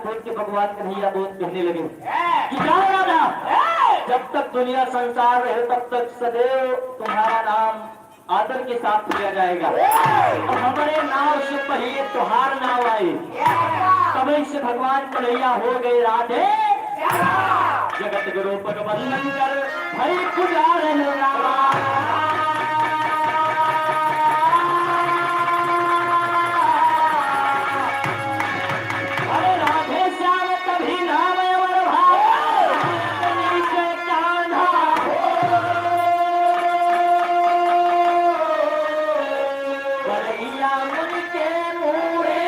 खोल के भगवान कन्हैया बोल कहने लगे कि जाओ राजा, जब तक दुनिया संसार रहे तब तक सदैव तुम्हारा नाम आदर के साथ लिया जाएगा। और हमारे नाव से पहले तुहार नाव आई, तभी से भगवान कन्हैया हो गए राधे। जगत गुरु पद वंदन कर भई पुजार अरे राधे श्याम तभी नाम अमर भाई, नीचे कान्हा बलैया मुनि के मुँहे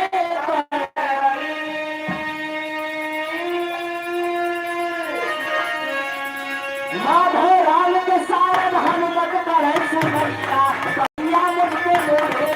माधव राम के सारद हनुमत करे सुनैया बलैया मुनि के मुँहे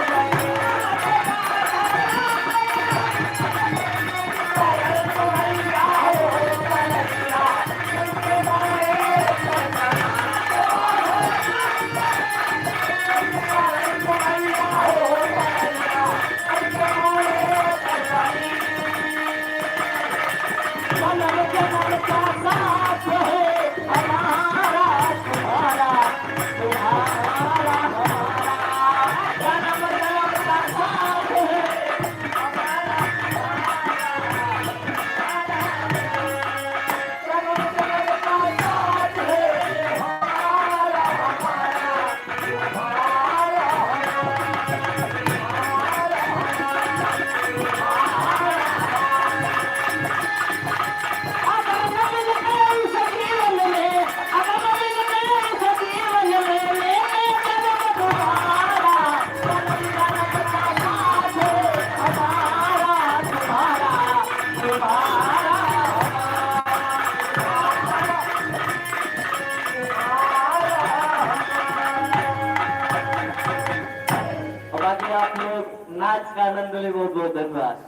आप लोग नाच का आनंद ले। बहुत बहुत धन्यवाद।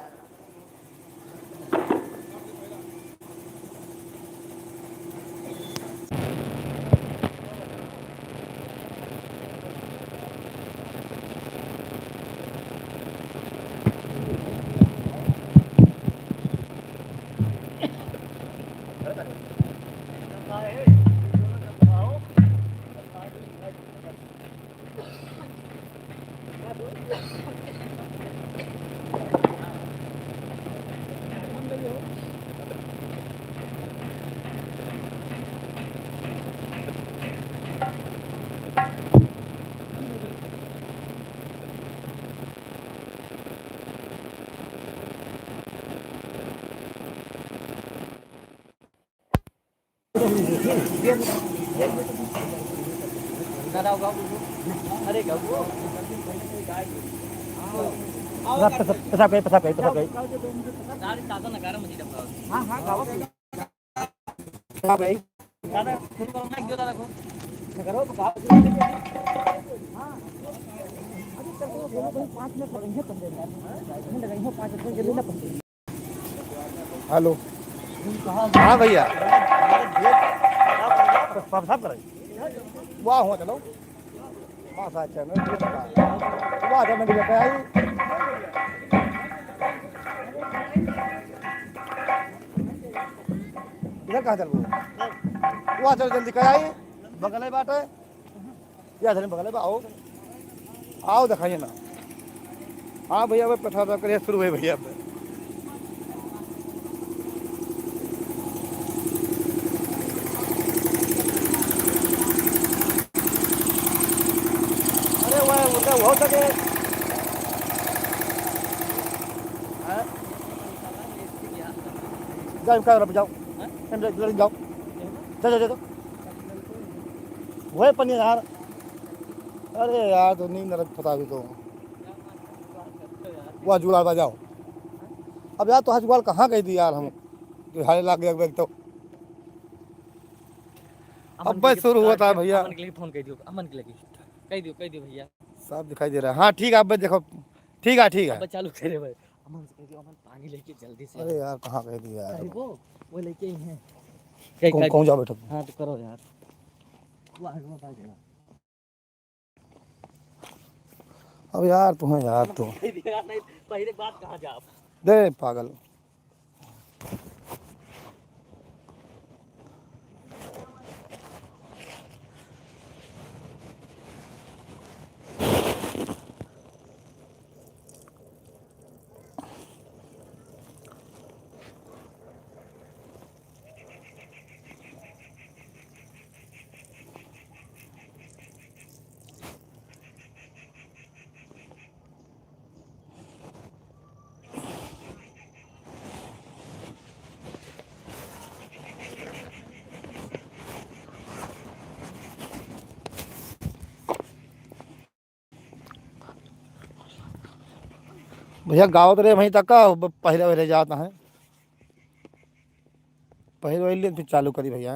हेलो, हाँ भैया, साफ कर वाह हुआ चलो वाह अच्छा वाह जब मैं लेकर आई इधर कहाँ चल वाह चलो जल्दी कर आई बगल है बात है या बगल है आओ आओ दिखाइए ना। हाँ भैया भाई प्रसाद करिए शुरू है भैया। हो सके जाओ जाओ जाओ चलो वही पनीर यार। अरे यार तो नींद नरक पता भी तो वह जुगाड़ बजाओ। अब यार तो आज जुगाड़ कहाँ गई थी यार हम जो हारे लाग गया तो अब बस शुरू हुआ था भैया। अमन के लिए फोन कर दियो, अमन के लिए कह दियो भैया सब दिखाई दे रहा है। हाँ ठीक है अब देखो ठीक है अब चालू करे भाई। अमन से कह दियो अमन पानी लेके जल्दी से। अरे यार कहाँ गए थे यार वो लेके ही हैं। कौन जाओ बैठो। हाँ तो करो यार वो आगे मत आ जाएगा। अब यार तुम्हें यार तो पहले बात कहाँ जा दे पागल भैया गाँव तो रे वहीं तक का पहले वहले जाता है पहले वही फिर चालू करी भैया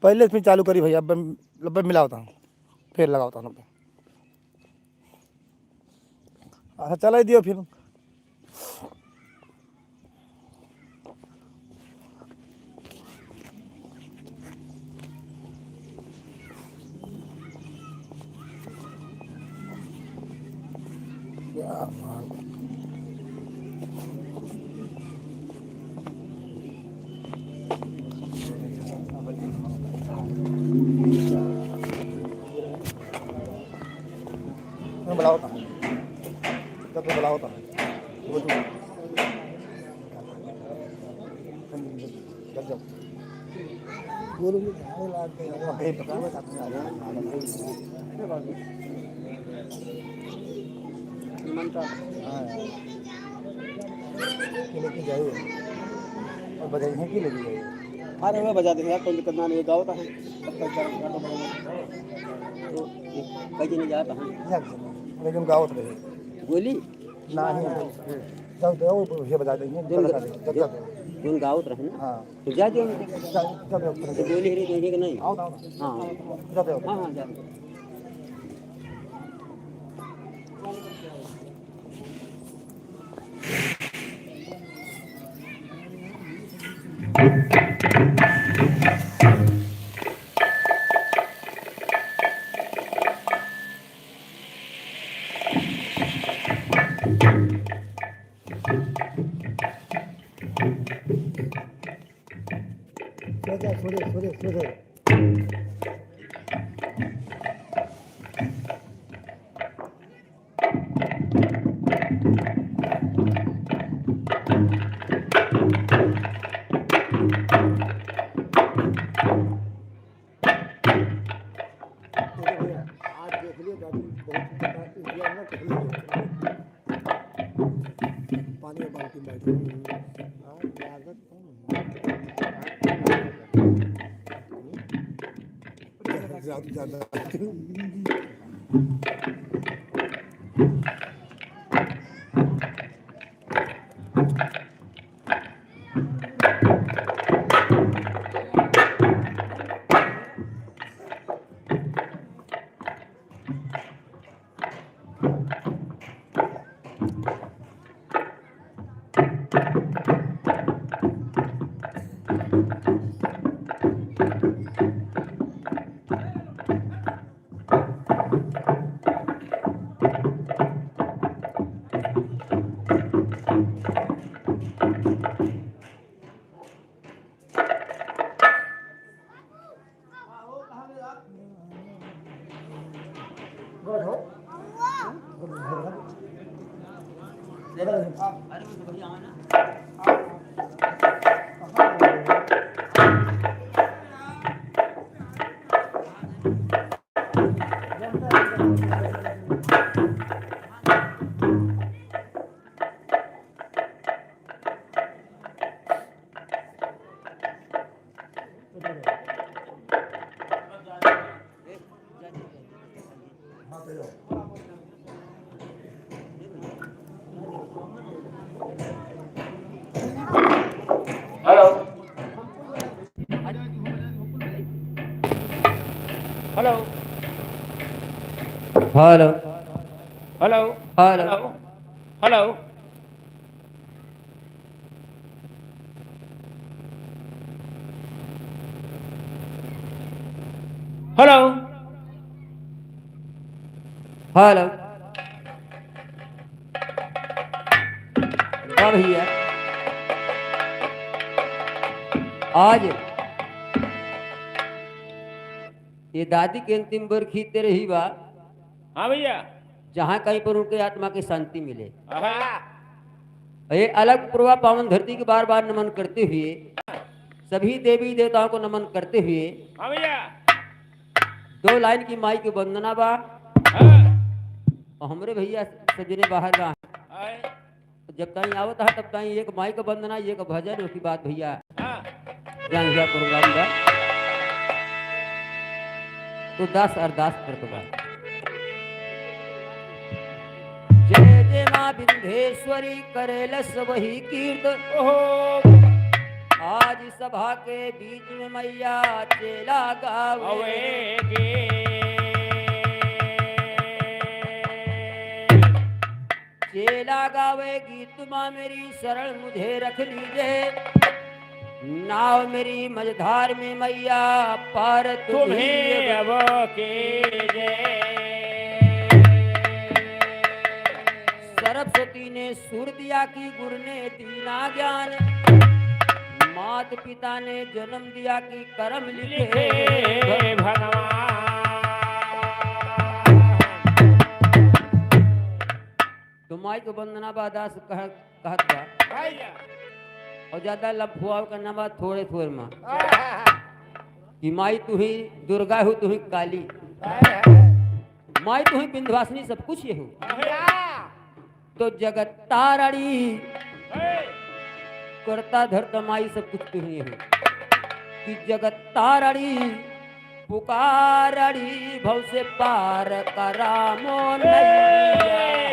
पहले फिर चालू करी भैया 90 मिला होता हूँ फिर लगा होता हूँ 90 अच्छा चला ही दियो फिर मैं बुला होता हूँ जब मैं बुला होता हूँ जब जब बोलूँगी कहीं पता नहीं लेके जाइए और बजाई है कि लेके जाइए अरे मैं बजा देंगे यार कोई दिक्कत ना नहीं गाँव का है तो कहीं नहीं जाता है लेकिन गाँव तो रहे बोली ना ही जब दो ये बजा देंगे जब जब जोन गाँव रहे ना हाँ तो जा दियो जब तो बोली ही नहीं कि नहीं आओ हाँ जब हाँ हाँ जा सोरे आज देख लियो पानी में बाल्टी बैठी ज्यादा hello hello hello hello hello hello hello hello हाँ भैया आज ये दादी के अंतिम बरखी तेरे ही बा हाँ भैया जहाँ कहीं पर उनके आत्मा की शांति मिले हाँ ये अलग पूर्वा पावन धरती के बार बार नमन करते हुए सभी देवी देवताओं को नमन करते हुए भैया 2 लाइन की माई की वंदना बा हाँ और हमरे भैया सजने बाहर बा जब ताई आवत है तब ताई एक माई का वंदना एक भजन उसकी बात भैया जान हुआ प्रोग्राम बा तो दास अरदास करते बा विंध्येश्वरी करेलस वही कीर्त। आज सभा के बीच में मैया चेला गावे चेला गावे गीत माँ मेरी शरण मुझे रख लीजिए। नाव मेरी मझधार में मैया पार तुम्हें अब के सरस्वती ने सुर दिया कि गुरु ने दीना ज्ञान। मात पिता ने जन्म दिया कि कर्म लिखे भगवान। तो माई को वंदना बादास कहत बा और ज्यादा लफुआव करना बात थोड़े थोड़े माँ कि माई तू ही दुर्गा हो, तू ही काली माई तू ही विंध्यवासिनी, सब कुछ ये हो। तो जगत तारणी करता धरता माई सब कुछ तू ही है कि जगत तारणी पुकारड़ी भव से पार करा मोन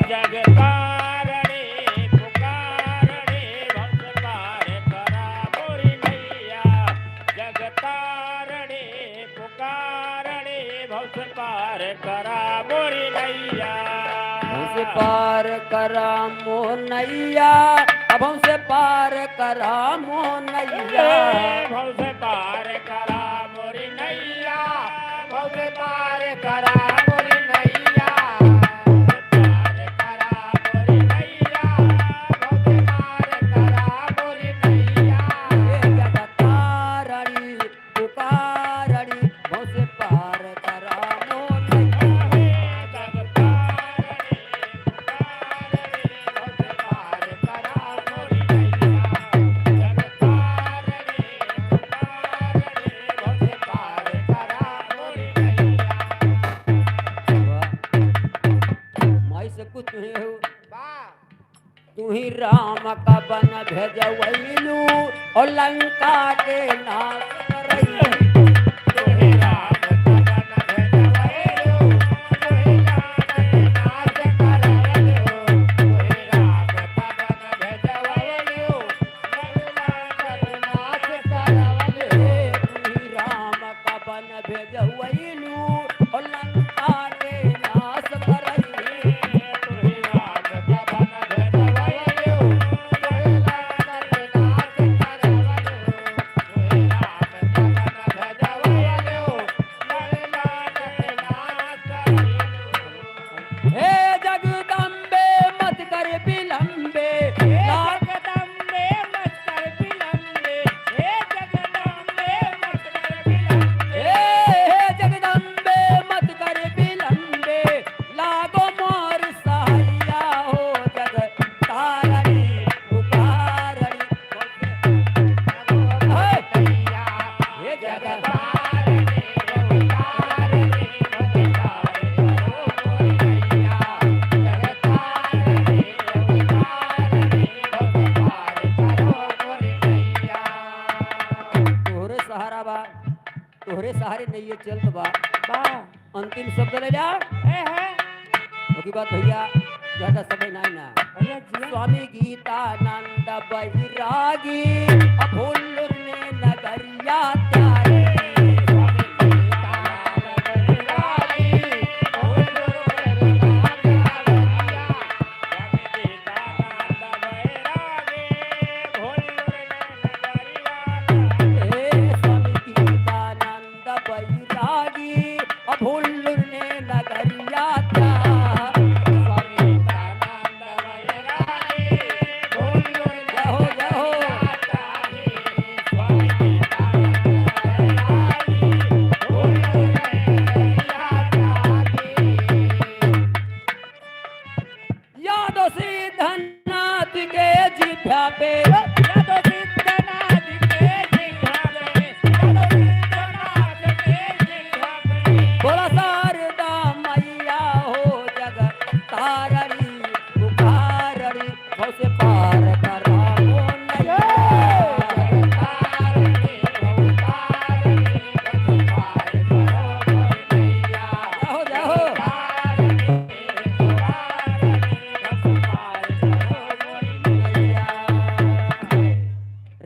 जगत तारणी पुकारड़ी भव से पार करा मोरी मैया। जगत तारणी पुकारड़ी भव से पार करा मोरी मैया। से पार करा मोनैया, अब हमसे पार करा मोनैया। भव से पार करा मोरी नैया, भव से पार करा मोरी नैया। पार करा मोरी नैया, भव से पार करा मोरी नैया। जगत तारणी पुकारड़ी भव से पार करा मोनैया। तू ही राम का बन भेजवैलू और लंका के नाश करैलू। तू ही राम का बन भेजवैलू, तू ही राम के नाश करैलू। तू ही राम का बन भेजवैलू, लंका के नाश करैलू। तू ही राम का बन भेजवैलू और लंका के नाश करैलू। तोहरे सहारे नहीं ये चल तो बा अंतिम शब्द ले जा की बात भैया ज्यादा समय नहीं ना। स्वामी गीतानंद बैरागी अभुल्लुर ने नगरिया तारे।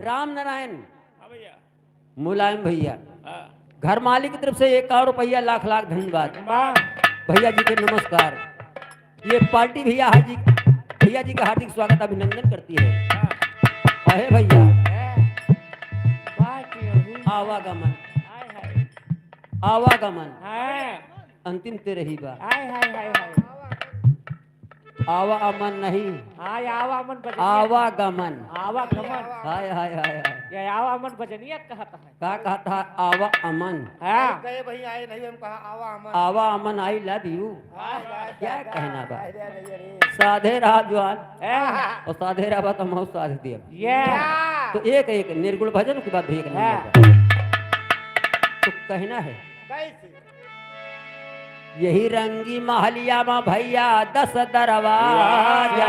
राम नारायण हाँ भैया मुलायम भैया हाँ घर मालिक की तरफ से 1 रुपया लाख लाख धन्यवाद भैया जी के नमस्कार। ये पार्टी भैया जी का हार्दिक स्वागत अभिनंदन करती है। अहे भैया आवागमन आवागमन अंतिम तेरे ही बा आवा अमन नहीं आवागमन हाय हाय हाय हाय का कहता है आवा अमन गए भैया आए नहीं हम कहा आवा हम आवा अमन आई लव यू क्या कहना बा साधे रहा जवान और साधे रहा बात हम साध दिया तो एक एक निर्गुण भजन के बाद भी एक नंबर तो कहना है कैसे यही रंगी महलिया में भैया 10 दरवाजा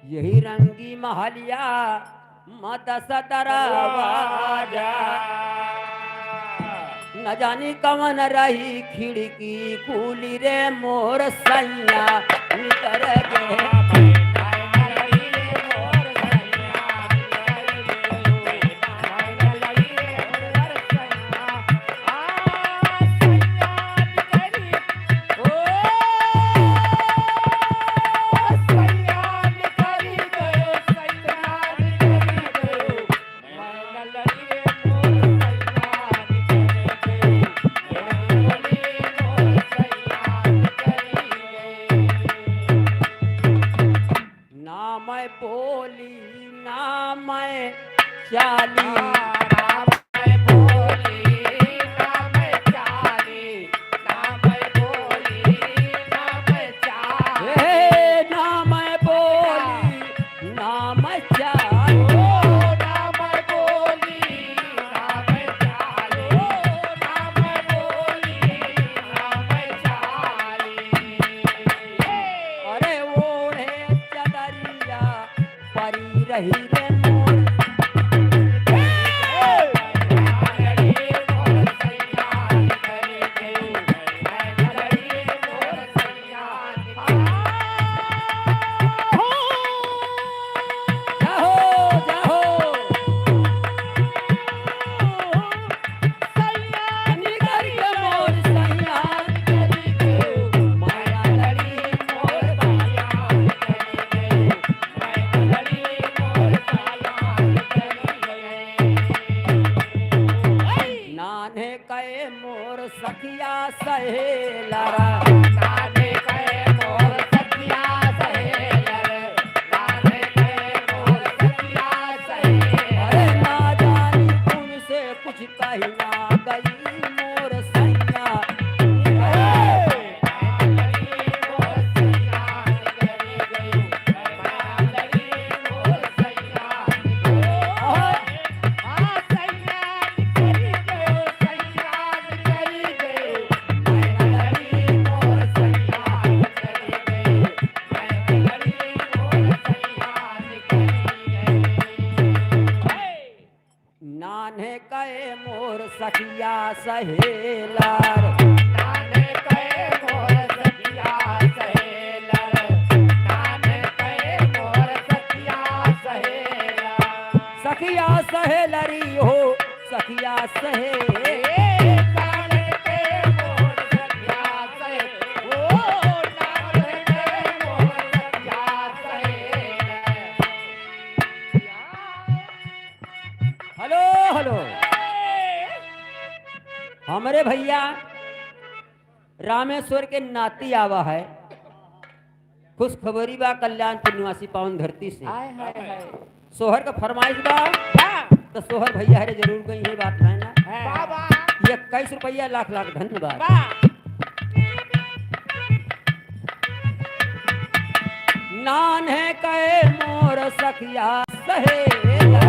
यही रंगी महलिया में 10 दरवाजा न जानी कवन रही खिड़की खुली रे मोर सैया निकर गे रही रे मोर सखिया सहेलरा नाने कहे मोर सखिया सहेलर नाने कहे मोर सखिया सहेलर अरे ना जानी तुमसे कुछ कही ना गई मोर सैया नाने कहे मोर सखिया सहेलर नाने कहे मोर सखिया सहेलर नाने कहे मोर सखिया सहेलर सखिया सहेलरी हो सखिया सहेलर नाने कहे मोर सखिया सहेलर ओ नाने कहे मोर सखिया सहेलर हेलो हेलो हमारे भैया रामेश्वर के नाती आवा है खुश खबरी बा कल्याणपुर निवासी पावन धरती से सोहर का फरमाइश बा तो सोहर भैया है जरूर गई है बात है ना 21 रुपया लाख लाख धन्यवाद नान है कहे मोर सखिया सहेला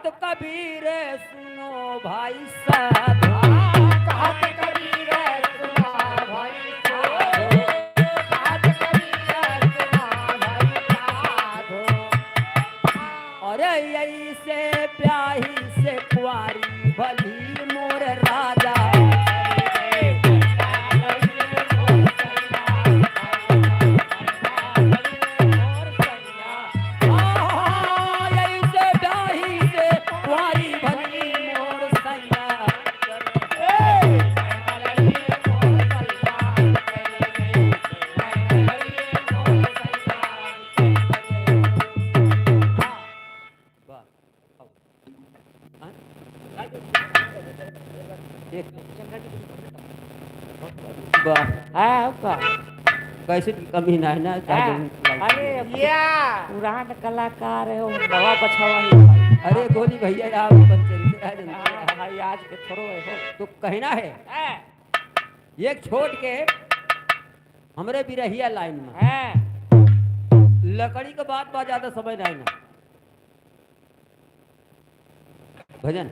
कहत कबीर सुनो भाई साधो, कहत कबीर सुना भाई साधो, कहत कबीर सुना भाई साधो। अरे ऐसे ब्याही से कुंवारी भली मोर राजा, ऐसे ब्याही से कुंवारी भली मोर सैया। कैसे कमी ना है ना अरे भैया पुरान कलाकार है वो दवा बछावा ही। अरे गोली भैया आप पंचर आज के थोड़ो है हो। तो कहना है एक छोड़ के हमरे बिरहिया लाइन में लकड़ी के बात बा ज्यादा समय नहीं ना भजन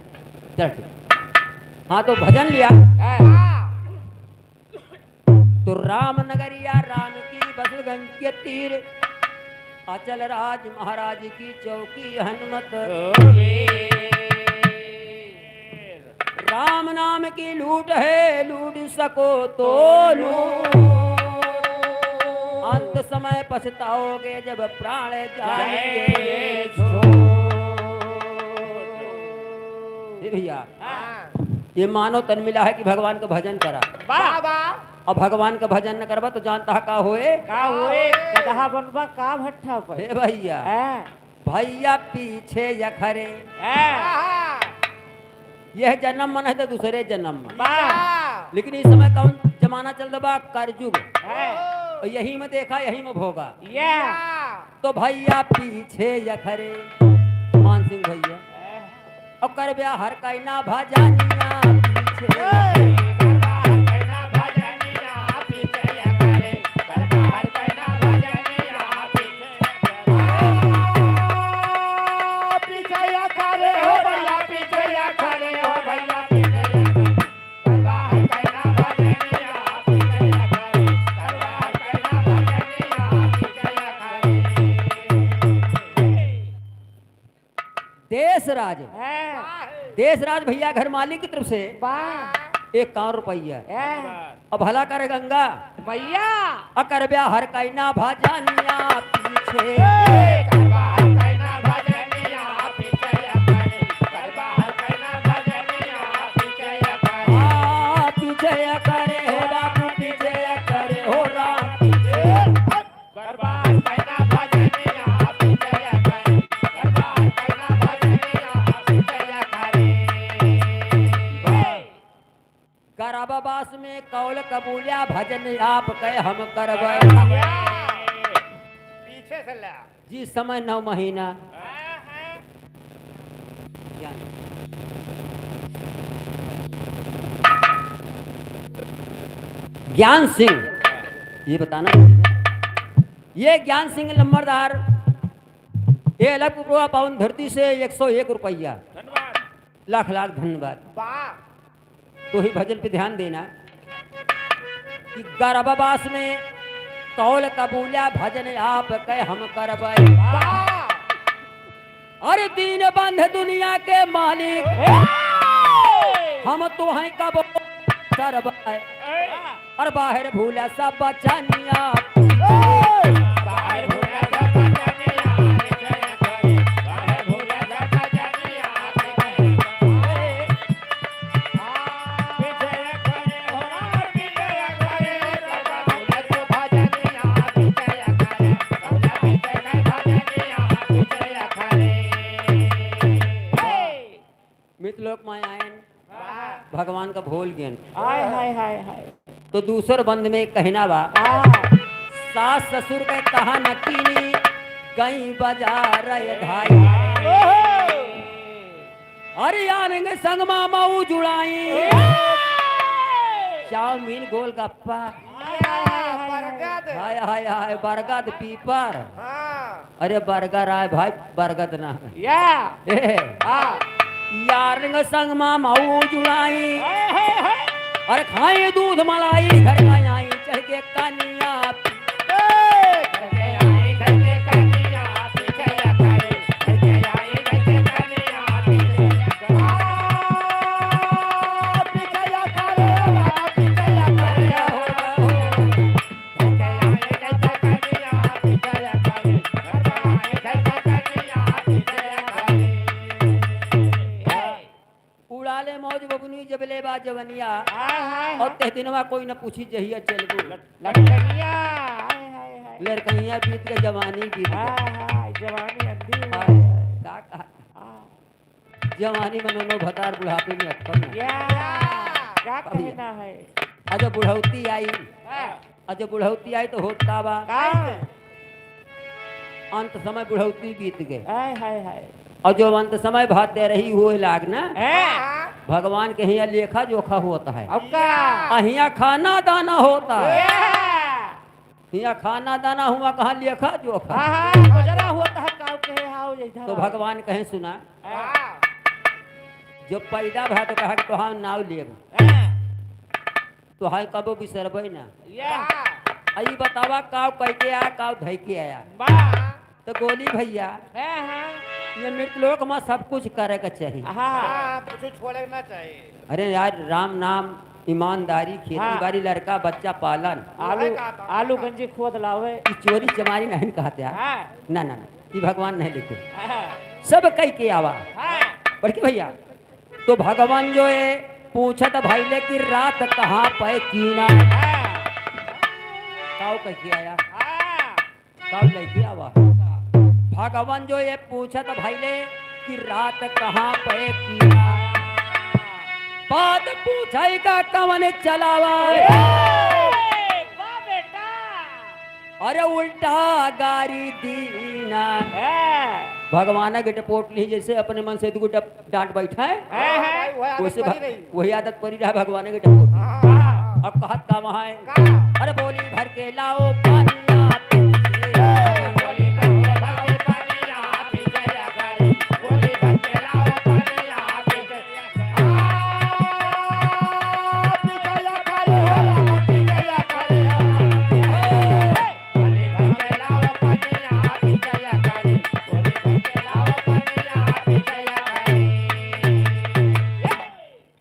चल ठीक। हाँ तो भजन लिया तो राम नगरिया राम की बसगंज के तीर अचल राज महाराज की चौकी हनुमत, राम नाम की लूट है लूट सको तो लूट, अंत समय पछताओगे जब प्राण जाएंगे भैया। ये मानो तन मिला है कि भगवान का भजन करा, और भगवान का भजन न करबा तो जानता है का होए कहा बनबा का भट्ठा पर। हे भैया भैया पीछे यखरे, यह जन्म मन है तो दूसरे जन्म में, लेकिन इस समय कौन जमाना चल रहा करजुग, और यही में देखा यही में भोगा। तो भैया पीछे यखरे मान सिंह भैया और कर ब्याह हर कहना भजनिया पीछे, देश राज भैया घर मालिक की तरफ से 1 रुपया अब भला कर गंगा भैया अकर ब्याह हर कहना भजनिया पीछे, पीछे करे हो राम पीछे करे हो राम गराबास में कौल कबूलिया भजन आप कहे हम करबै, पीछे से ला जी समय 9 महीना। ज्ञान सिंह ये बताना, ये ज्ञान सिंह नंबरदार ये अलग पावन धरती से 101 रुपया, लाख लाख धन्यवाद। तो ही भजन पे ध्यान देना कि गर्भवास में कौल कबूला भजन आप कह हम करबै, अरे दीन बंध दुनिया के मालिक हम तो हैं कब करबै, और बाहर भूला सब बचनिया मितलोक मायायन भगवान का भोल ज्ञान। हाय हाय हाय हाय तो दूसर बंद में कहना बा सास ससुर के कहा नकीनी गई बाजार धाई, अरे आनेंगे संग मामा जुड़ाई चाउमीन गोलगप्पा बरगद हाय हाय हाय बरगद पीपर अरे बर्गर आए भाई बरगद ना या ए, हाँ यारंग संग माऊ जुड़ाई अरे खाए दूध मलाई घर में आई चढ़ के कनिया उड़ाले मौज बबुनी जबले बा जवनिया और ते दिनवा कोई न पूछी जहिया चल गो लड़कनिया हाय हाय हाय लड़कइया बीत के जवानी बीत गई। हाय जवानी अंधी का कहा जवानी में दोनों भतार बुढ़ापे में अटकल या क्या कहना है अजब बुढ़ौती आई अजब बुढ़ौती आई तो होता बा अंत समय बुढ़ौती बीत गए हाय हाय हाय और जो अंत समय भाते रही हुए लाग ना है भगवान के यहाँ लेखा जोखा होता है अब का यहाँ खाना दाना होता है यहाँ खाना दाना हुआ कहाँ लेखा जोखा हाँ गुजरा होता है काव के हाउ जैसा तो भगवान कहे सुना जो पैदा भा तो कहा कि तुहार नाव लेब तो हाय कबो बिसरबे ना आई बतावा काव कह के आया काव धै के आया तो गोली भैया ये मृतलोक में सब कुछ करे का चाहिए कुछ छोड़ना चाहिए अरे यार राम नाम ईमानदारी खेती बाड़ी लड़का बच्चा पालन आलू आलू गंजी खोद लावे ई चोरी चमारी नहीं कहते यार हाँ ना ना ना ये भगवान नहीं लिखे हाँ सब कह के आवा हाँ बड़की भैया तो भगवान जो है पूछत भाईले की रात कहाँ पे कीना काव कह के आया काव लेके आवा भगवान जो ये पूछत भाईले कि रात कहाँ पे कीना बात पूछाई का कवन चलावा अरे उल्टा गारी दीना भगवान के पोट ली जैसे अपने मन से दो डांट बैठा है वैसे वही आदत पड़ी रहा भगवान के पोट अब कहत का वहां अरे बोली भर के लाओ पानिया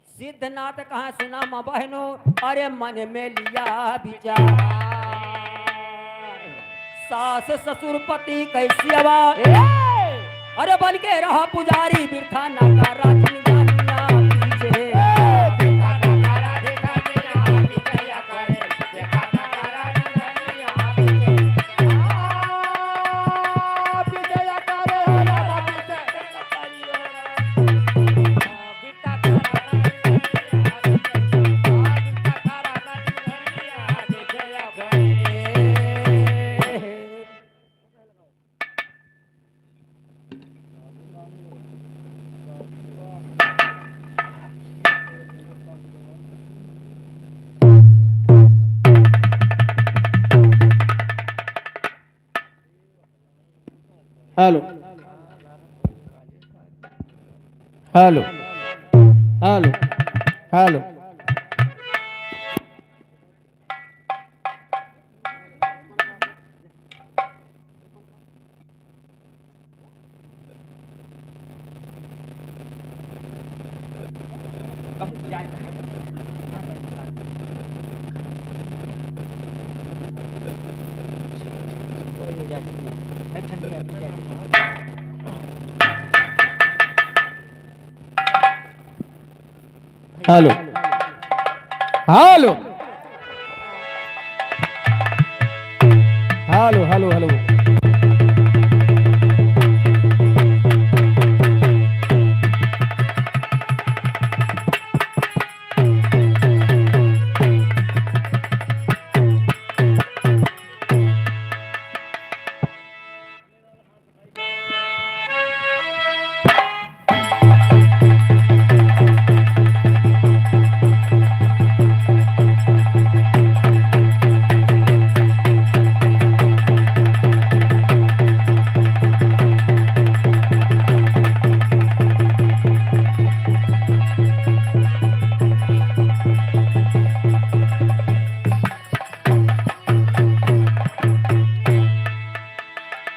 सिद्धनाथ कहाँ सुना माँ बहनों अरे मन में लिया विचार सास ससुर पति कैसी आवाज अरे बल के रहा पुजारी बिरथा नकारा पीछे hello hello hello hello hello hello hello hello hello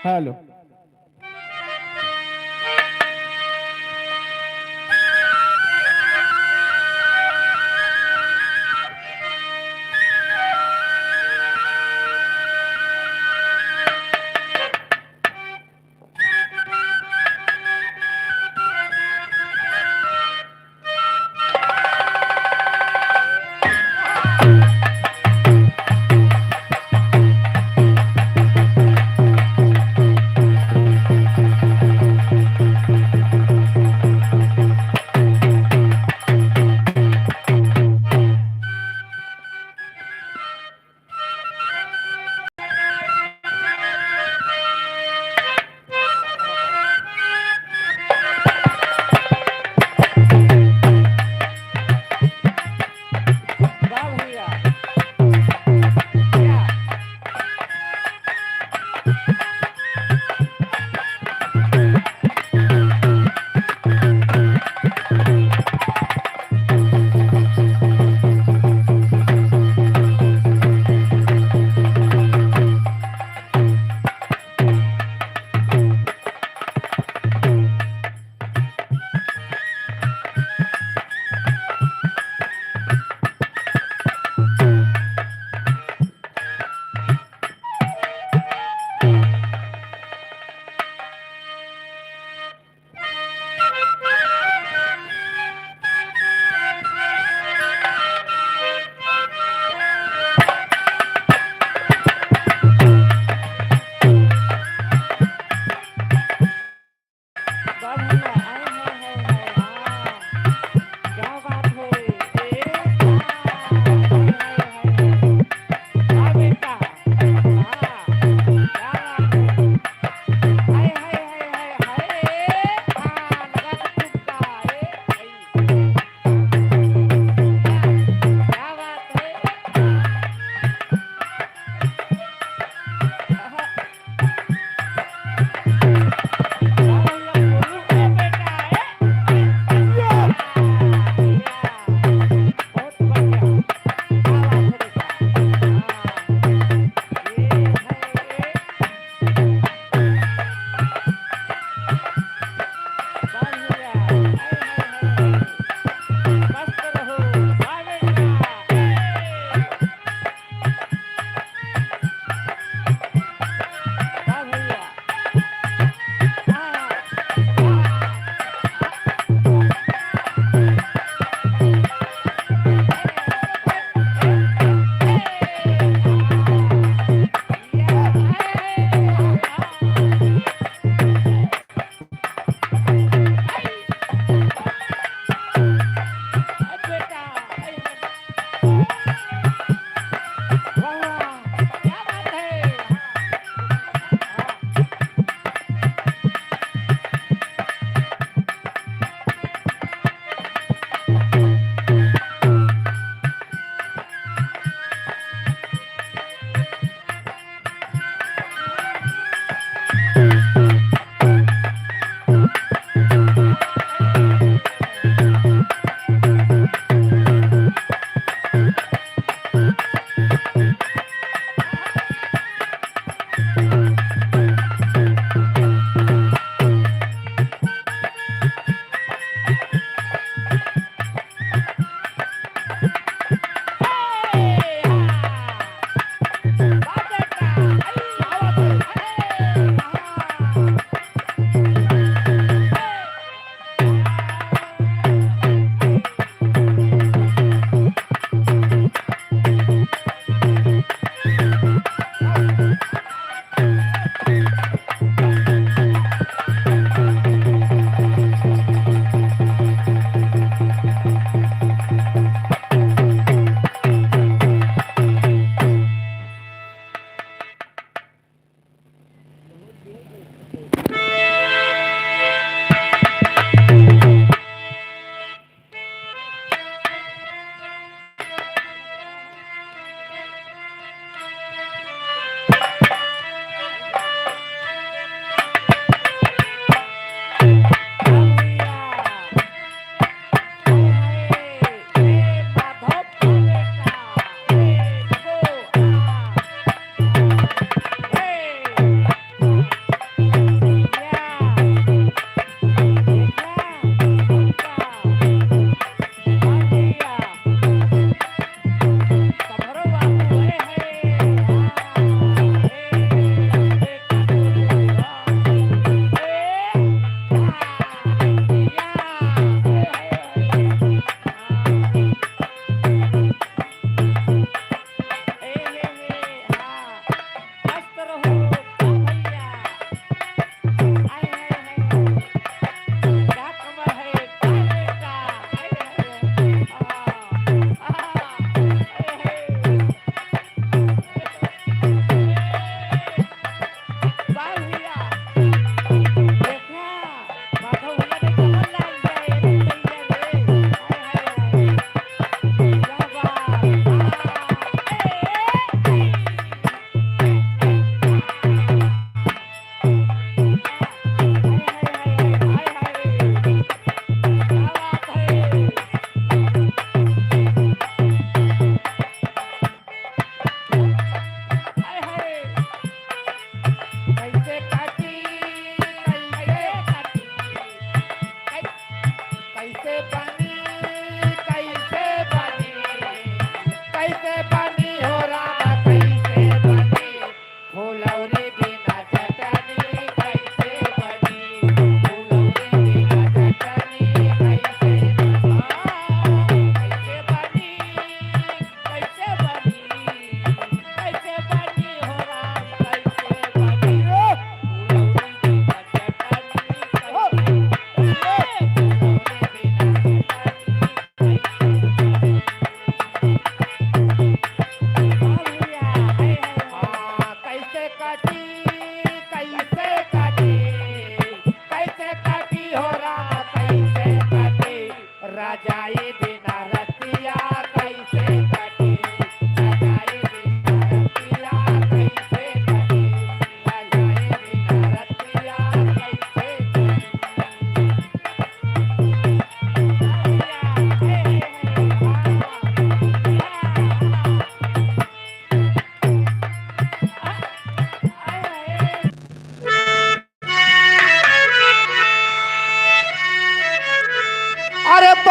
hello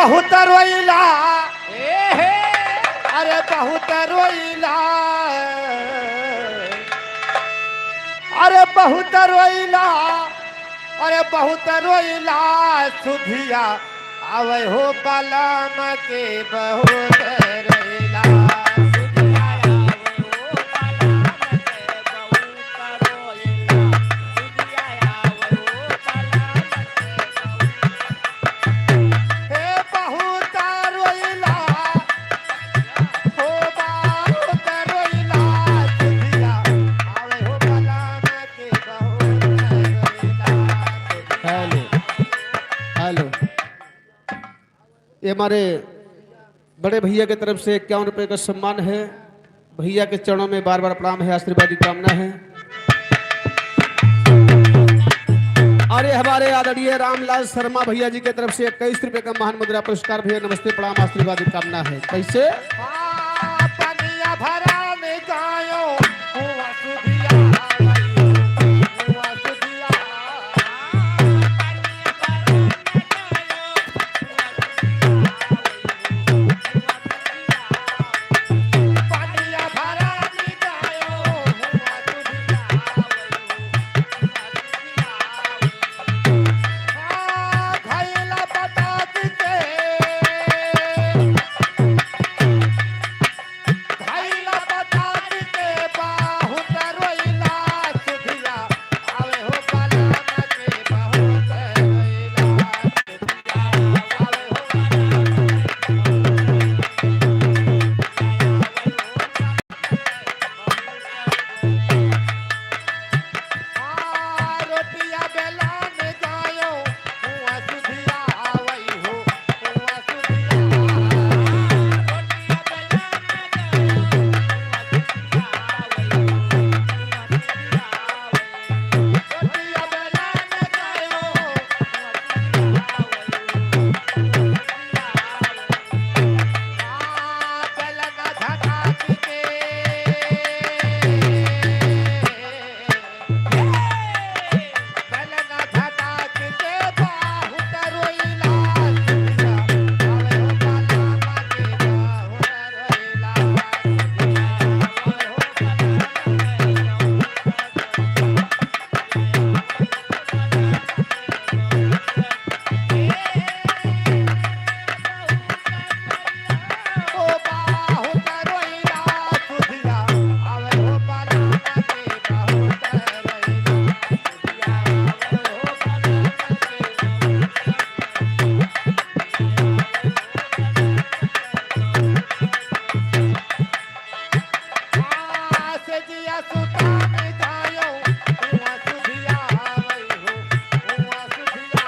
बहुत रोइला अरे बहुत रोइला अरे बहुत रोइला अरे बहुत रोइला सुधिया आवे हो कलम के बहुत रोइला सुधिया आवे हो कलम के बहुत रोइला सुधिया आवे हो कलम के हे बहुत रोइला हो बहुत रोइला सुधिया आवे हो कलम के बहुत रोइला हेलो हेलो ये हमारे बड़े भैया की तरफ से 51 रुपये का सम्मान है। भैया के चरणों में बार बार प्रणाम है, आशीर्वाद की कामना है। और ये हमारे आदरणीय रामलाल शर्मा भैया जी की तरफ से 21 रुपये का महान मुद्रा पुरस्कार। भैया नमस्ते, प्रणाम, आशीर्वाद की कामना है। कैसे पनिया भरा में गायो हुआ सुधिया हुआ सुधिया पनिया भरा में गायो हुआ सुधिया घैला बतात के घैला बतात के बहुत रोइला सुधिया आवे हो कलम के बहुत रोइला सुधिया आवे हो रोटिया बेला में जायो हुआ सुधिया आवे हो हुआ सुधिया रोटिया बेला में जायो बेलना झटाक के बेलना झटाक के बहुत रोइला सुधिया आवे हो कलम के बहुत रोइला सुधिया आवे हो ओ बहुत रोइला सुधिया आवे हो कलम के बहुत रोइला सुधिया आवे हो कलम के से जिया सुता में जायो हुआ सुधिया आवे हो हुआ सुधिया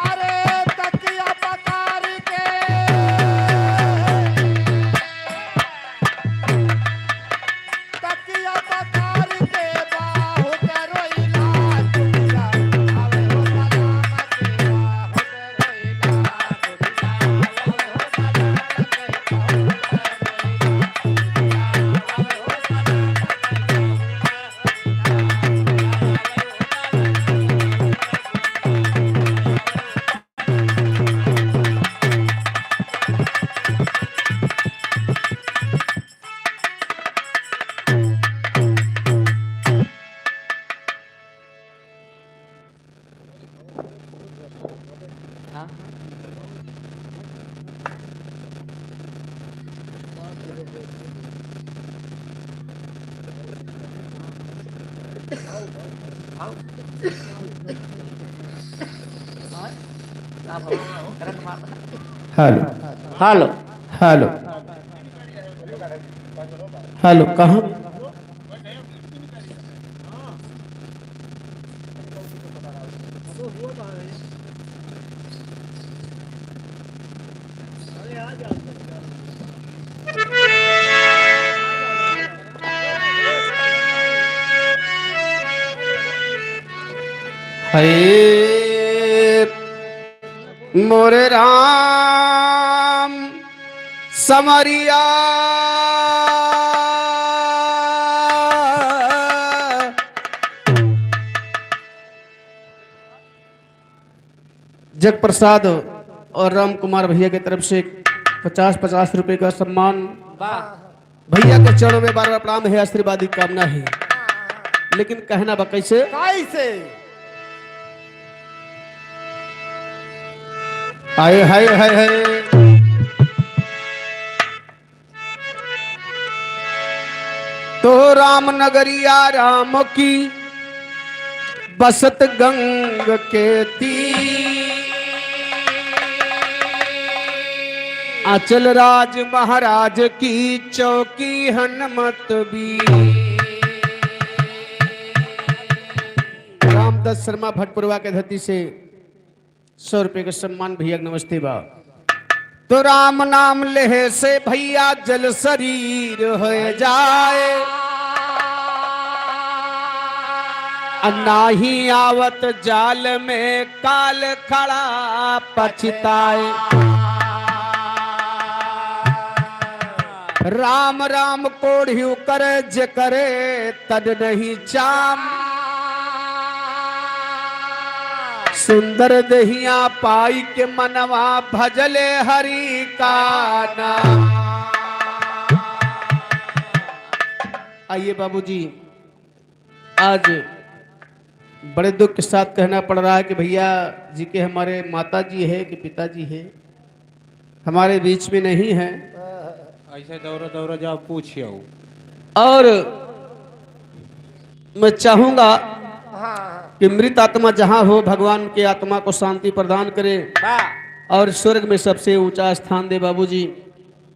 अरे तकिया पकार के तकिया पकार के बहुत रोइला सुधिया आवे हो कलम के बहुत रोइला सुधिया आवे हो कलम के बहुत हेलो हेलो हेलो हेलो कहाँ मोरे राम समरिया जग प्रसाद और राम कुमार भैया की तरफ से 50-50 रुपए का सम्मान भैया के चरणों में बार बार प्रणाम है, आशीर्वाद की कामना है। लेकिन कहना बा कैसे कैसे हाय हाय हाय हाय तो राम नगरिया राम की बसत गंग के तीर अचल राज महाराज की चौकी हनुमत भी। रामदास शर्मा भटपुरवा के धरती से 100 रुपए का सम्मान भैया नमस्ते बा। तो राम नाम लेहे से भैया जल शरीर हो जाए नाही आवत जाल में काल खड़ा पछताए। राम राम कोढ़ियु करे जे करे तद नहीं चाम सुंदर दहिया पाई के मनवा भजले हरि का नाम। आइए बाबूजी, आज बड़े दुख के साथ कहना पड़ रहा है कि भैया जी के हमारे माता जी है कि पिताजी है हमारे बीच में नहीं है। ऐसे दौरा दौरा जाओ पूछियो। और मैं चाहूंगा कि मृत आत्मा जहां हो भगवान के आत्मा को शांति प्रदान करे और स्वर्ग में सबसे ऊंचा स्थान दे। बाबूजी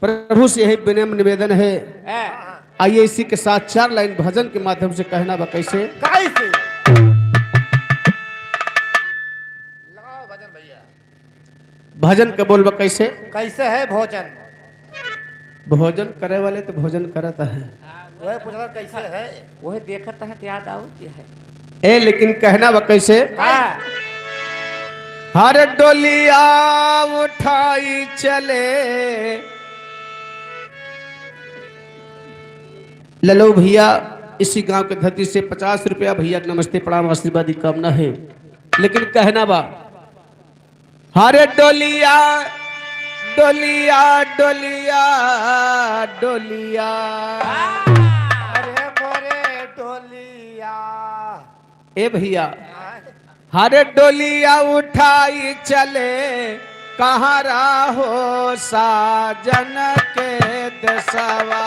प्रभु से यही विनम्र निवेदन है। आइए इसी के साथ 4 लाइन भजन के माध्यम से कहना बा कैसे कैसे भजन के बोल बा कैसे कैसे है भोजन भोजन करे वाले तो भोजन करता है वह पूछना कैसे है वही देखता है तो याद आओ क्या है। ए लेकिन कहना बा कैसे हर डोलिया उठाई चले ललो भैया इसी गांव के धरती से 50 रुपया भैया नमस्ते प्रणाम आशीर्वाद की कामना है। लेकिन कहना बा हरे डोलिया डोलिया डोलिया डोलिया अरे मोरे डोलिया ए भैया हरे डोलिया उठाई चले कहाँ राहो साजन के दसवा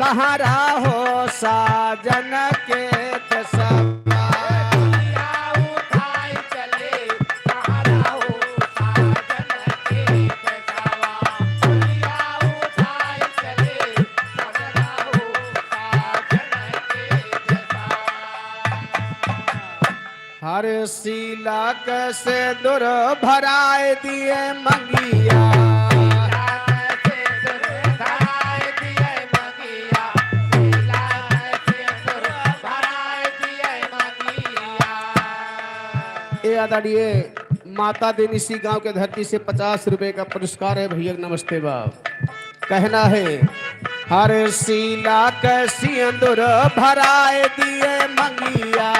कहाँ राहो साजन के दसवा उठाई चले कहाँ राहो साजन के दसवा उठाई चले कहाँ राहो साजन के दसवा। हर शीला कैसे दुर भराए दिए मंगिया आदरणीय माता देनी सी गांव के धरती से 50 रुपए का पुरस्कार है भैया नमस्ते बाप। कहना है हर शीला कैसी अंदर भराए दिए मंगिया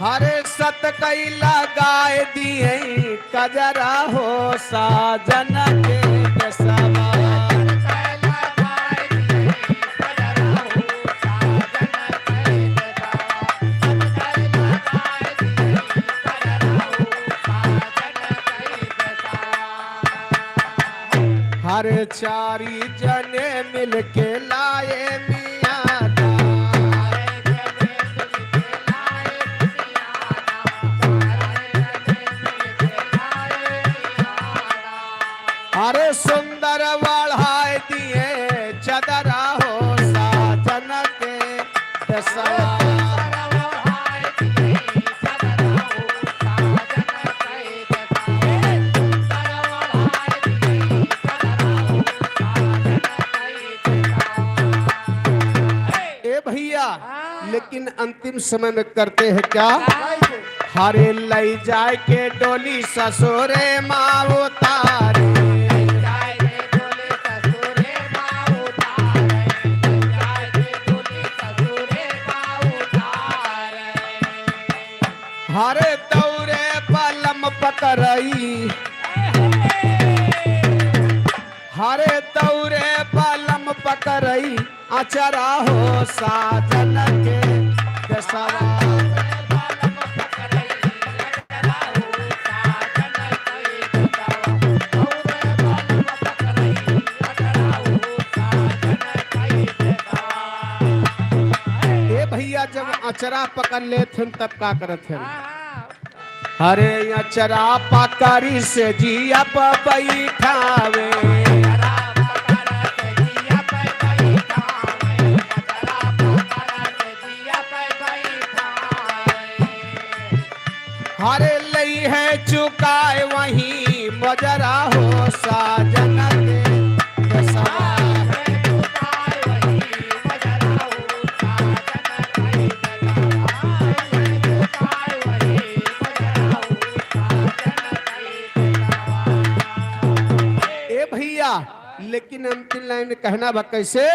हर सत कई लगाए दिए कजरा हो साजन के दसवा हर चारी जने मिलके लाए मियाँ अरे सुन लेकिन अंतिम समय में करते हैं क्या? कैसे? हरे लई जाए के डोली ससुरे माँ उतारे। हरे दौरे पलम पकड़ई, हरे दौरे पलम पकड़ई, अचरा हो साजन के दसवा। ए भैया जब अचरा पकड़ लेते तब का करते हैं? हरे अचरा पकड़ी से जिया पर बैठावे, हरे लई है चुकाए वही मजरा हो साजन के दसवा। ए भैया लेकिन अंतिम लाइन में कहना बा कैसे?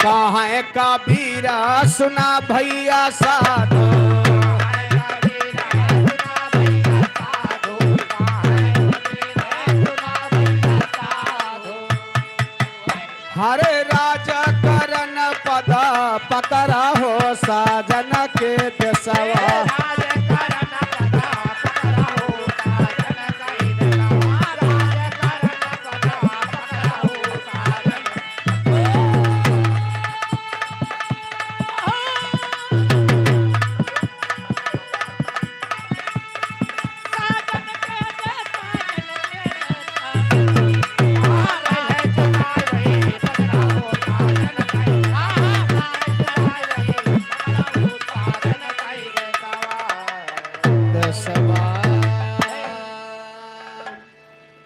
कहाँ है कबीरा सुना भैया साधो, हरे राजा करन पदा पकड़ा हो साजन के दसवा।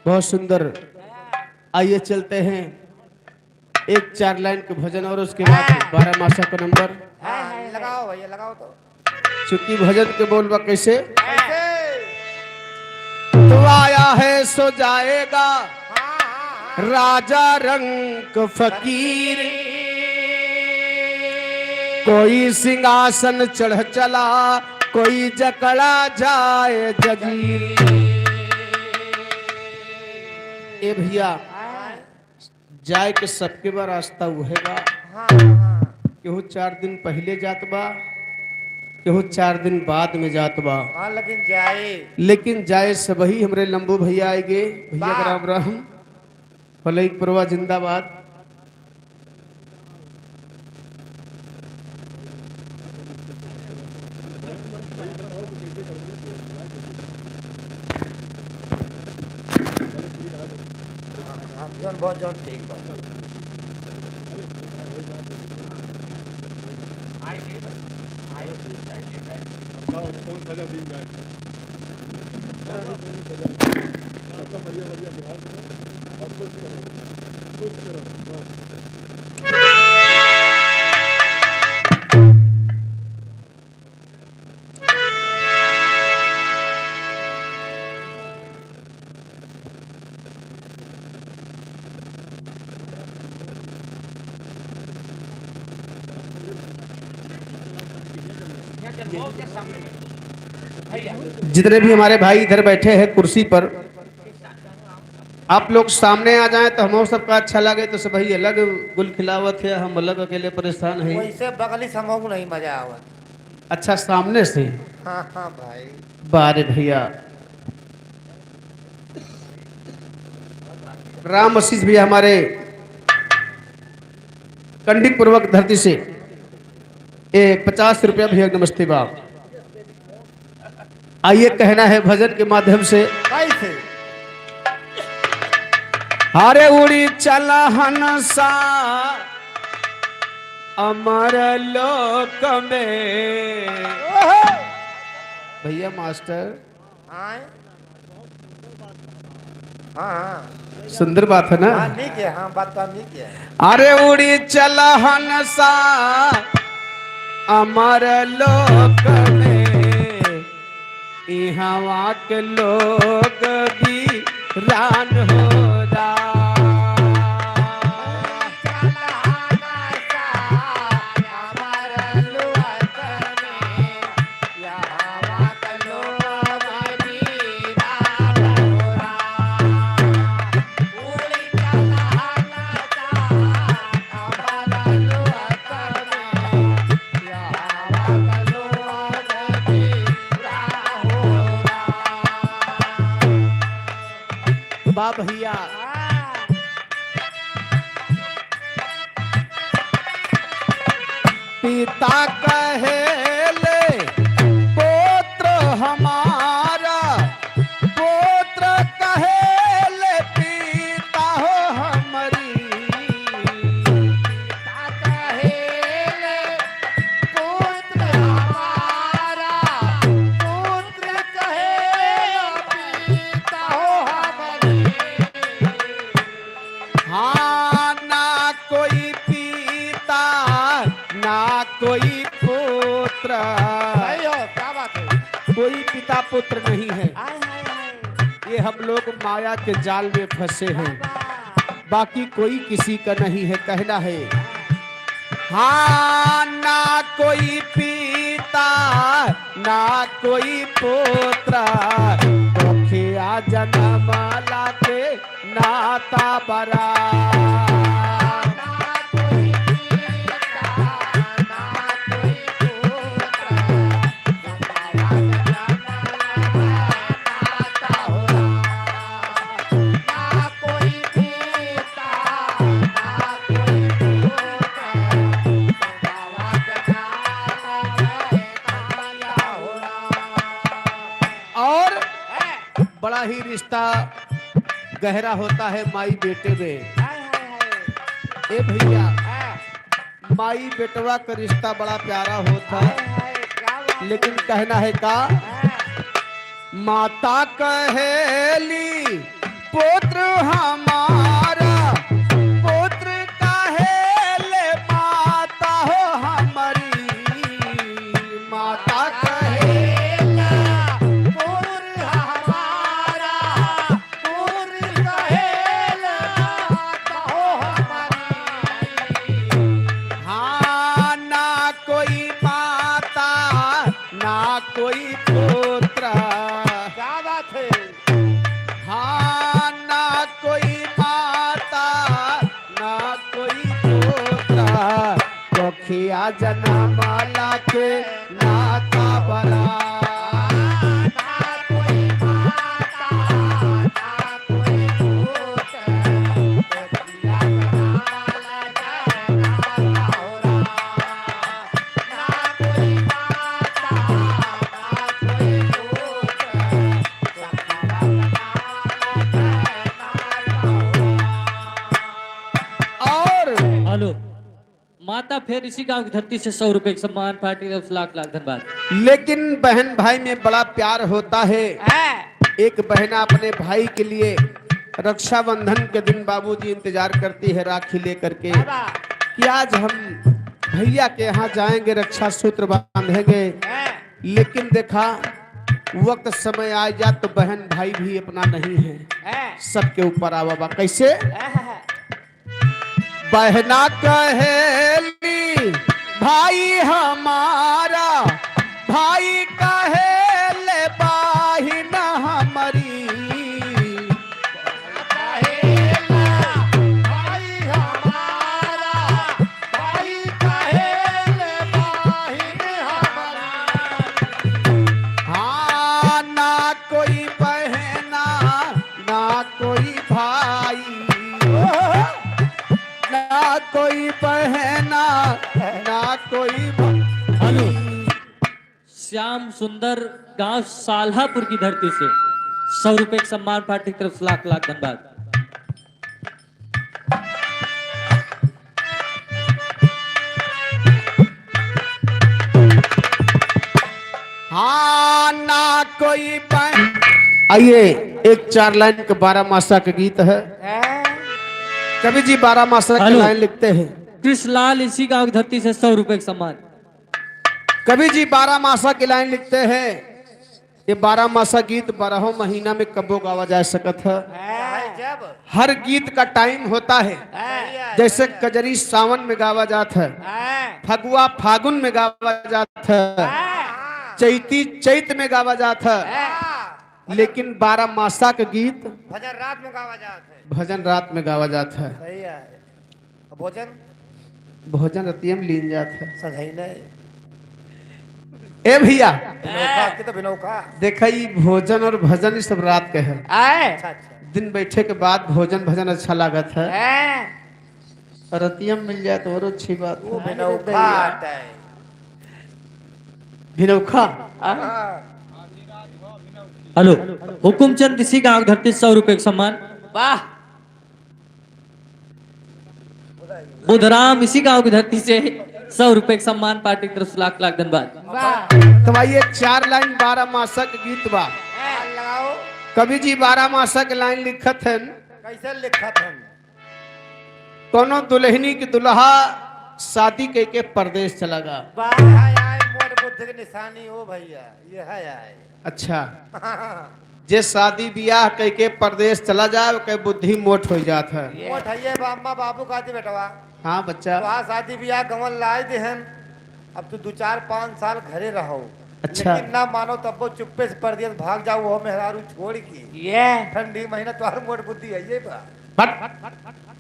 बहुत सुंदर। आइए चलते हैं एक 4 लाइन के भजन और उसके बाद 12 मासा का नंबर। लगाओ भैया लगाओ तो। चूंकि भजन के बोलबा कैसे? कैसे? तो आया है सो जाएगा राजा रंग फकीर, कोई सिंहासन चढ़ चला, कोई जकड़ा जाए जगीर। ए भैया जाए के सबके बा रास्ता उहेगा। केहू 4 दिन पहले जात बा, केहू 4 दिन बाद में जात बा, लेकिन जाए सबही हमरे लंबू भैया आएगे। भैया का राम राम, फलई पुरवा जिंदाबाद। बहुत जन ठीक बा। जितने भी हमारे भाई इधर बैठे हैं कुर्सी पर, आप लोग सामने आ जाएं तो हम सबका अच्छा लगे। तो सब भाई अलग गुल खिलावत है, हम अलग अकेले परेशान हैं। वैसे बगली समूह नहीं मजा आवा। अच्छा सामने से? हाँ हाँ भाई। बारे भैया राम आशीष भैया हमारे कंडिक पूर्वक धरती से 50 रुपया भैया नमस्ते बाप। आइए कहना है भजन के माध्यम से। कैसे? हारे उड़ी चला हंसा अमर लोक में। भैया मास्टर आए हाँ हाँ सुंदर बात है ना। हाँ ठीक है, हाँ बात तो ठीक है। अरे उड़ी चल हंसा अमर लोक में, इहवा के लोग भी रान हो जा। वाह भैया, पिता कहेले पुत्र हमारा, पुत्र कहेले पिता हो हमारी। पिता कहेले पुत्र हमारा, पुत्र कहेले पिता हो हमारी। हाँ ना कोई पिता ना कोई पुत्र, क्या बात है। कोई पिता पुत्र नहीं है। ये हम लोग माया के जाल में फंसे हैं, बाकी कोई किसी का नहीं है। कहना है हाँ ना कोई पिता ना कोई पुत्र, दुखिया जन्म लाके नाता बरा। और बड़ा ही रिश्ता गहरा होता है माई बेटे में। ए भैया, माई बेटवा का रिश्ता बड़ा प्यारा होता है, लेकिन कहना है का माता कहेली पुत्र हमारा, पुत्र कहेले माता हो हमारी। माता कहेला पुत्र हमारा, पुत्र कहेला माता हो हमारी। हाँ ना कोई माता ना कोई पुत्र, क्या बात है। हाँ ना कोई माता ना कोई पुत्र, दुखिया जन्म लाके नाता बरा। ना कोई माता ना कोई पुत्र, दुखिया जन्म लाके नाता बरा। ना कोई माता ना कोई पुत्र, और हेलो माता फिर इसी गांव की धरती से 100 रुपए की सम्मान पार्टी की तरफ से लाख लाख धन्यवाद। लेकिन बहन भाई में बड़ा प्यार होता है। एक बहन अपने भाई के लिए रक्षाबंधन के दिन बाबूजी इंतजार करती है राखी लेकर के कि आज हम भैया के यहाँ जाएंगे, रक्षा सूत्र बांधेंगे। लेकिन देखा वक्त समय आ जा तो बहन भाई भी अपना नहीं है, सबके ऊपर आ बाबा। कैसे बहना कहेली भाई हमारा, भाई कहेले बहिन हमारी। भाई हमारा, भाई कहेले बहिन हमारी। हाँ ना कोई बहना ना कोई भाई, ना कोई बहना ना कोई हेलो श्याम सुंदर गांव साल्हापुर की धरती से 100 रुपए की सम्मान पार्टी की तरफ से लाख लाख धन्यवाद। हाँ ना कोई बहन। आइए एक 4 लाइन का 12 मासा का गीत है। कवि जी 12 मासा की हेलो। लाइन लिखते हैं। कृष्णलाल इसी गांव की धरती से 100 रुपए का सम्मान। कवि जी 12 मासा की लाइन लिखते हैं। ये 12 मासा गीत 12 महीना में कबो गावा जा सकत है। जब हर गीत का टाइम होता है। जैसे कजरी सावन में गावा जाता है, फगुआ फागुन में गावा जाता है, चैती चैत में गावा जाता है, लेकिन 12 मासा का गीत भजन रात में गावा जाता है। भजन रात में गावा जाता है। सही है। भोजन भोजन रतिया में लीन जाता है। सही नहीं। ए भैया बिनौका के तो बिनौका। देखा ये भोजन और भजन ये सब रात के है। अच्छा अच्छा। दिन बैठे के बाद भोजन भजन अच्छा लागत है। रतिया में मिल जाए तो और अच्छी बात वो है। बिनौका आता है। भिनौखा हेलो, हुकुमचंद इसी गांव की धरती से 100 रुपए का सम्मान। वाह बुधराम इसी गांव की धरती से 100 रुपए का सम्मान। पार्टी की तरफ से लाख लाख धन्यवाद। वाह तो भाई ये 4 लाइन 12 मासक गीत बा। लगाओ। कवि जी 12 मासक लाइन लिखत हैं। कैसे लिखत हम? कोनो दुल्हनी की दुल्हा शादी के परदेश चला गा। आए मोर बुद्ध की निशानी हो भैया, ये है आए। अच्छा, जे शादी ब्याह के परदेश चला जाए के बुद्धि मोट हो जात है। मोट है ये अम्मा बाबू का दी बेटवा। हाँ बच्चा। वहाँ शादी ब्याह गवन लाए देहन। अब तू 2-4-5 साल घरे रहो। अच्छा। लेकिन ना मानो तब वो चुप्पे से परदेश भाग जाओ, वो मेहरारू छोड़ की। ये ठंडी महीना तुम्हारी मोट बुद्धि है ये बा। हट।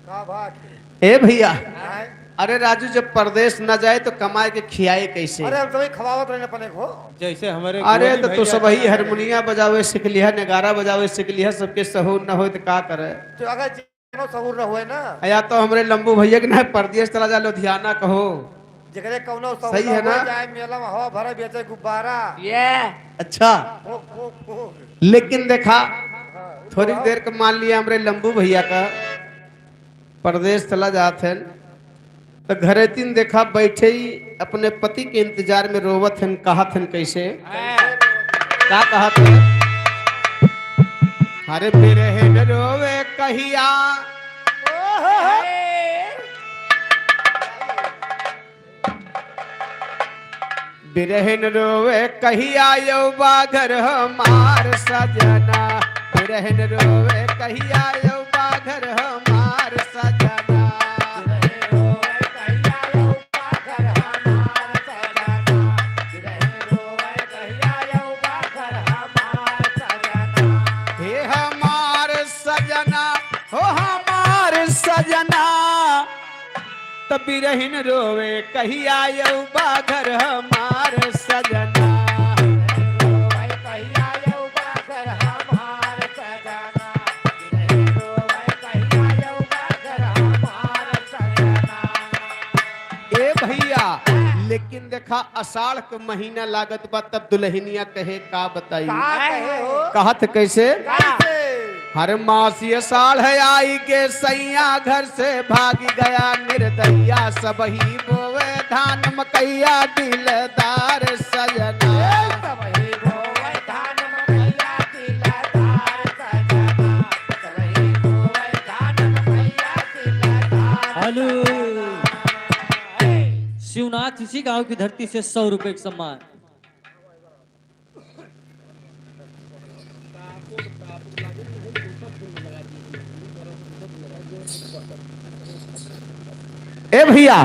का बात? ए भैया, आए? अरे राजू जब परदेश न जाए तो कमाए के खियाए कैसे? अरे हम तो खवावत रहने अपने को। जैसे हमारे अरे गोली तो तू भैया सब ही का- हारमोनिया बजावे सीख लिया, नगारा बजावे सीख लिया, सबके सहूर न हो तो का करे? तो अगर जीवनो सहूर न हुए ना, या तो हमरे लंबू भैया के ना परदेश चला जा लुधियाना कहो। जगरे कौनो सहूर सही है न हो ना? जाए, मेला में हवा भरे बेचे गुब्बारा। ये अच्छा, ओ। लेकिन देखा थोड़ी देर के मान लिया हमरे लंबू भैया का परदेश चला जाते हैं तो घरे तीन देखा बैठे ही अपने पति के इंतजार में रोवत हैं। कहत हैं कैसे? क्या कहत हैं? अरे बिरहन रोवे कहिया बिरहन रोवे कहिया यौबा घर हमार सजना। बिरहन रोवे कहिया यौबा घर हमार सजना। हे हमार सजना, हो हमार सजना, तब बिरहन रोवे कहिया यौबा घर हमार सजना। ए भैया, लेकिन देखा आषाढ़ के महीना लागत बा तब दुल्हनिया कहे का बताई? कहत कैसे? हर मास ये साल है आई के सैया घर से भाग गया निर्दया। सब ही बोवे धान मकैया दिलदार सजना। हेलो, शिवनाथ इसी गांव की धरती से 100 रुपए का सम्मान। ए भैया,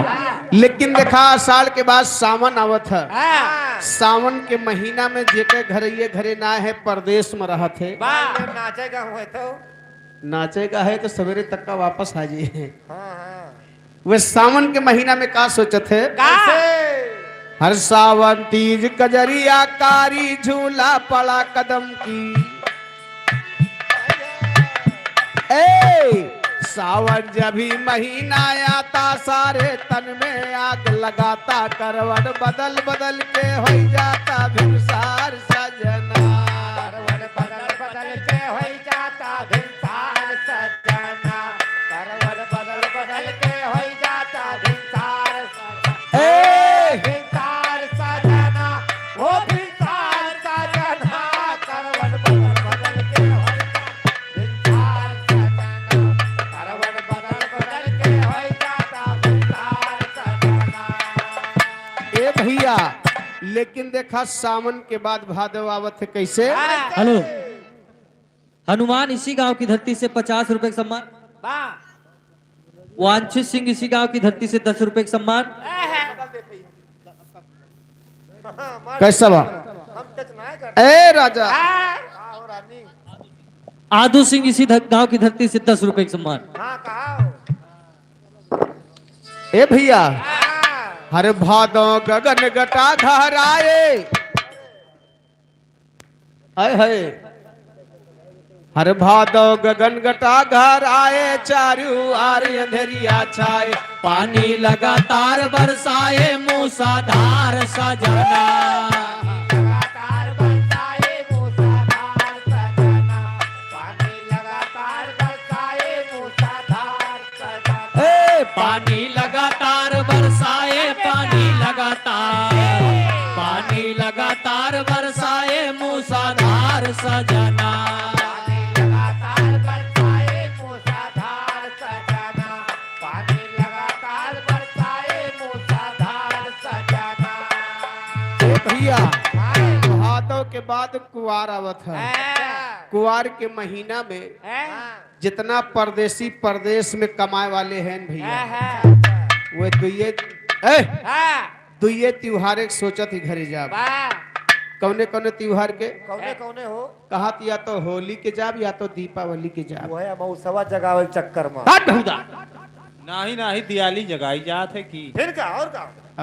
लेकिन देखा साल के बाद सावन आवत है। सावन के महीना में जेके घरे घरे ना है परदेश में रहा थे। नाचेगा हुए तो नाचेगा है तो सवेरे तक का वापस आ जाइए। हाँ। वे सावन के महीना में का सोचत है? हर सावन तीज कजरिया कारी झूला पड़ा कदम की। ए सावन जब भी महीना आता सारे तन में आग लगाता। करवट बदल बदल के हो जाता भिनसार सजना। लेकिन देखा सावन के बाद भादव आवत है कैसे। हेलो, हनुमान इसी गांव की धरती से 50 रुपए का सम्मान, वांछित सिंह इसी गांव की धरती से 10 रुपए का सम्मान, कैसा बा ए राजा, आदू सिंह इसी गांव की धरती से 10 रुपए का सम्मान। ए भैया हर भादो गगन गटा घराए, हाय हाय हर भादो गगन गटा घर आए, चारू आर अंधेरिया छाए, पानी लगातार बरसाए मूसाधार सजना, लगातार बरसाए मूसाधार सजना, पानी लगातार बरसाए मूसाधार सजना, पानी लगातार बरसाए, पानी लगातार बरसाए मूसाधार सजना, भैया भादव के बाद कुवार आवत है। कुवार के महीना में जितना परदेसी परदेश में कमाए वाले हैं भैया, वे दुइये त्योहार एक सोचत ही घरे जाब। कौने कौने त्योहार के कौने हो कहा या तो होली के जाब या तो दीपावली के जाब। वो है मौसवा जगावे चक्कर में। नहीं नहीं दिवाली जगाई जात है की फिर का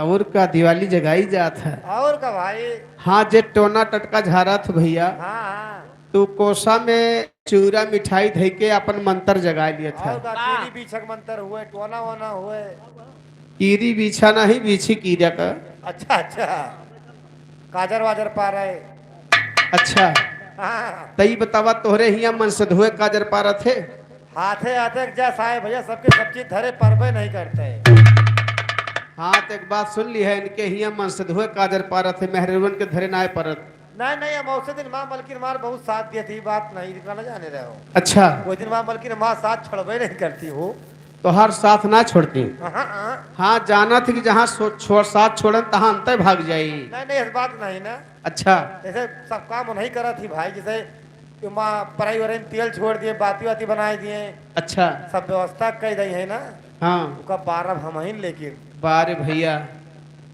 और का दिवाली जगाई जात है। और का भाई हाँ जे टोना टटका झारा था भैया, हाँ तू कोसा में चूरा मिठाई धे के अपन मंत्र जगा लिया था। और का कीड़ी बीछक मंतर हुए टोना वोना हुए। कीरी बीछा नहीं बीछी कीड़ा का। अच्छा अच्छा काजर वाजर पा रहे। अच्छा हाँ तई बतावा तोहरे हिया मन से धोए काजर पारा थे। हाथे हाथे जैसा है भैया, सबके सब चीज धरे परबे नहीं करते। हाँ तो एक बात सुन ली है, इनके हिया मन से धोए काजर पारा थे, मेहरवन के धरे नाय परत। नहीं नहीं हम उसे दिन माँ मलकिन मार बहुत साथ दिए थी, बात नहीं न जाने रहे हो। अच्छा वो दिन माँ मलकिन माँ साथ छोड़बे नहीं करती हो। तो हर साथ ना छोड़ती। हाँ हाँ जाना थी कि जहाँ साथ छोड़न तहाँ अंतर भाग जाई। नहीं नहीं इस बात नहीं ना। अच्छा जैसे सब काम नहीं करा थी भाई, जैसे माँ पढ़ाई वराई में तेल छोड़ दिए, बाती वाती बनाए दिए, अच्छा सब व्यवस्था कर दी है ना। हाँ उनका 12 हम ही लेकिन बारे भैया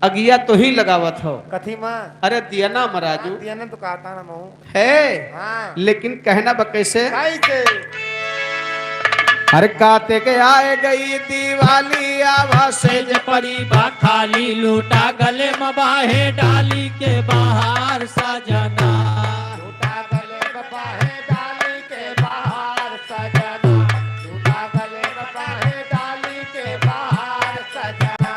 अगिया तो ही लगावत हो। कथी माँ अरे दिया ना मराजू दिया ना तो कहता ना महू। है हाँ लेकिन कहना बा कैसे। कैसे हर काते के आए गई दिवाली आवा सेज परी बा खाली लूटा गले मबाहे डाली के बाहर सजना, लूटा गले बाहे डाली के बाहर सजना, लूटा गले बाहे डाली के बाहर सजना।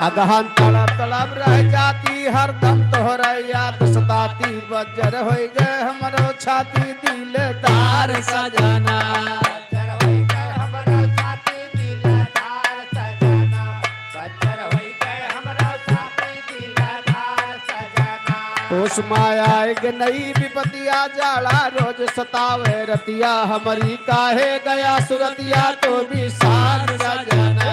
अगहन तड़प तड़प रह जाती हरदम तोहरा याद सताती, बजर हो गए हमरो छाती दिलदार सजना, होश माया नई विपतिया जाला रोज सतावे रतिया, हमारी काहे गया सुरतिया तो भी सार सजना।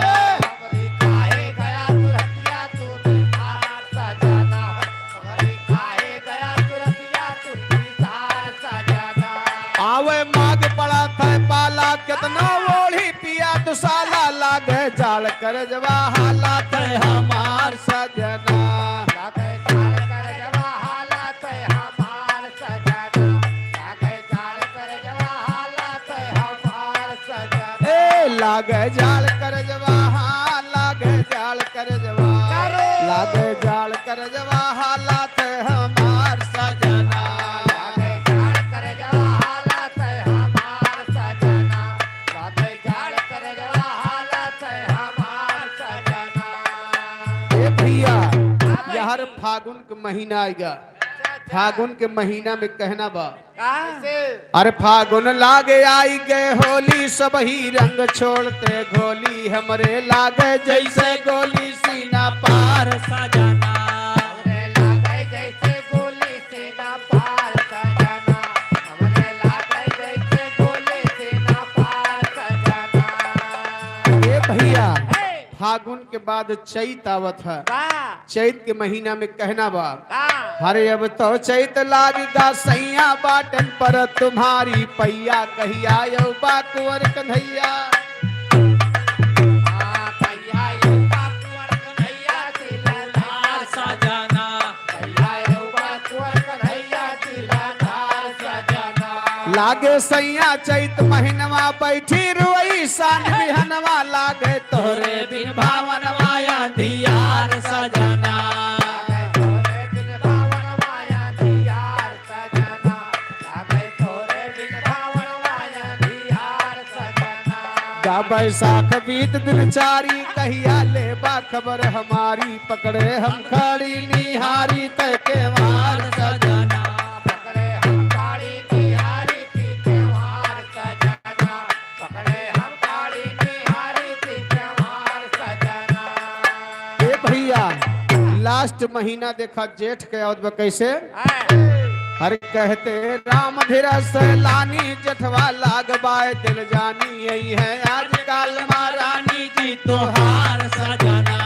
आवे माग पड़ा था पाला कितना ओढ़ी पिया दुसाला, लागे जाल कर जवा हालात हमार सजना। लागे जाल कर जवा लागे जाल कर जवा, लागे जाल कर जवा हालात हमार सजना। लागे जाल कर जवा हालात हमार सजना, लागे जाल कर जवा हालात हमार सजना। ए भैया यार फागुन के महीना आएगा, फागुन के महीना में कहना बा अरे फागुन लागे आई गए होली, सब ही रंग छोड़ते गोली, हमरे लागे जैसे गोली सीना पार सजना, हमरे लागे जैसे गोली सीना पार सजना, हमरे लागे जैसे गोली सीना पार सजना। ए भैया फागुन के बाद चैत आवत है। बा चैत के महीना में कहना बा का हरे अब तो चैत लागेगा सैया बाटन पर तुम्हारी पैया कहिया यौ बा कुंवर कन्हैया। कहिया यो बाकुवर कन्हैया तिलधार सजना कहिया यो बाकुवर कन्हैया तिलधार सजना लागे सैया चैत महीनवा बैठी रुई सान बिहनवा लागे तोरे बिन भावन माया दियार सजना गा बैसाख बीत दिन चारी कहिया ले बा खबर हमारी पकड़े हम खड़ी निहारी तय के मार सजना पकड़े हम काली निहारी की त्योहार सजना पकड़े हम काली निहारी की त्योहार सजना ए भैया लास्ट महीना देखा जेठ के आवत बा कैसे हर कहते राम धीरस लानी जठवा लागबाए दिल जानी यही है आजकल महारानी जी तोहार सजना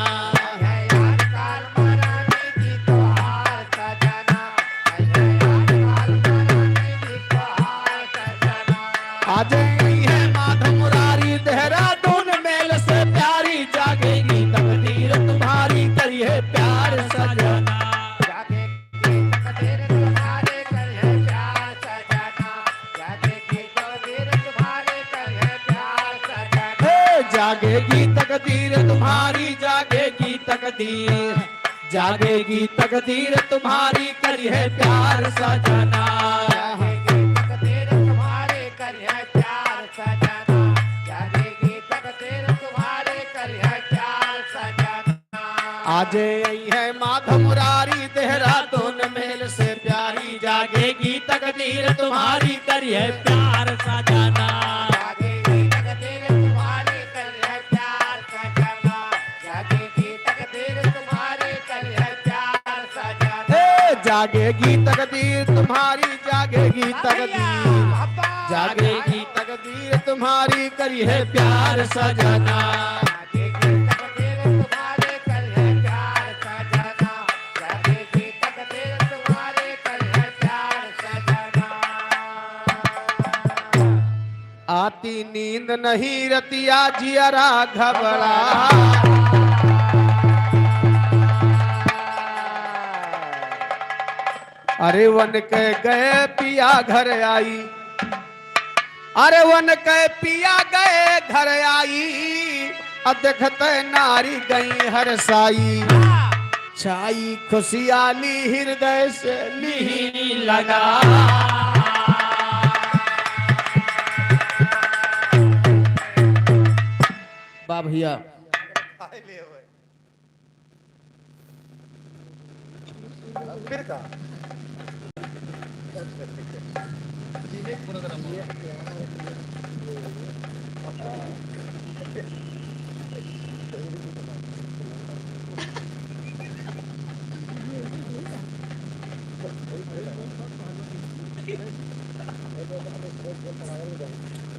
आज यही है माधव मुरारी देहरादून मेल से प्यारी जागेगी तकदीर तुम्हारी करिए प्यार सजना। जागेगी तकदीर तुम्हारी जागेगी तकदीर जागेगी तकदीर तुम्हारी करी है प्यार सजना। आज यही है माधव मुरारी देहरादून मेल से प्यारी जागेगी तकदीर तुम्हारी करी है प्यार सजना। जागेगी तकदीर तुम्हारी जागेगी तकदीर जागेगी तकदीर तुम्हारी करी है प्यार सजना। आती नींद नहीं रतिया जियरा घबरा अरे वन के गए पिया घर आई अरे वन के पिया गए घर आई देखते नारी गई हर साई छाई खुशियाली हृदय से ली लगा। बा भैया फिर का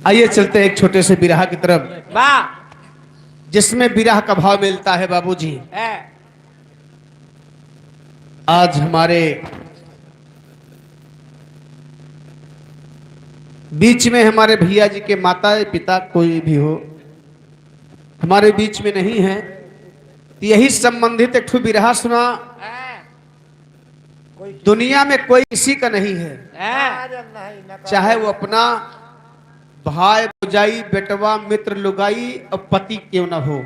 आइए चलते एक छोटे से बिरहा की तरफ वाह जिसमें बिरहा का भाव मिलता है बाबूजी। आज हमारे बीच में हमारे भैया जी के माता पिता कोई भी हो हमारे बीच में नहीं है तो यही संबंधित एक ठो बिरहा सुना। दुनिया में कोई किसी का नहीं है चाहे वो अपना भाई भौजाई बेटवा मित्र लुगाई और पति क्यों न हो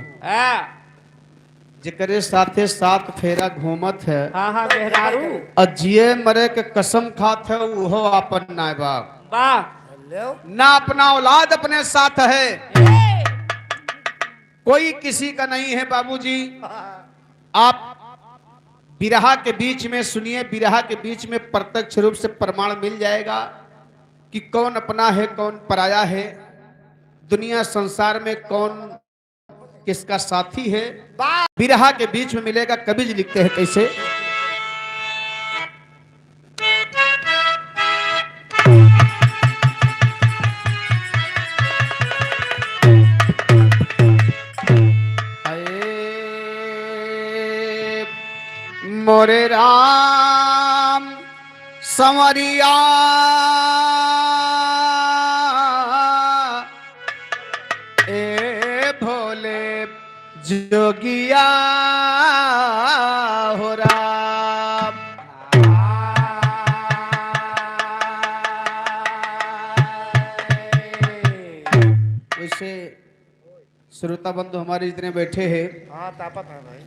जेकरे साथे साथ फेरा घूमत है और जिए मरे के कसम खात है वो अपन नाय बाप ना अपना औलाद अपने साथ है कोई किसी का नहीं है बाबूजी। आप बिरहा के बीच में सुनिए बिरहा के बीच में प्रत्यक्ष रूप से प्रमाण मिल जाएगा कि कौन अपना है कौन पराया है दुनिया संसार में कौन किसका साथी है बिरहा के बीच में मिलेगा। कवि जी लिखते हैं कैसे मोरे राम संवरिया ए भोले जोगिया हो राम। वैसे श्रोता बंधु हमारे जितने बैठे हैं हाँ तापत है भाई,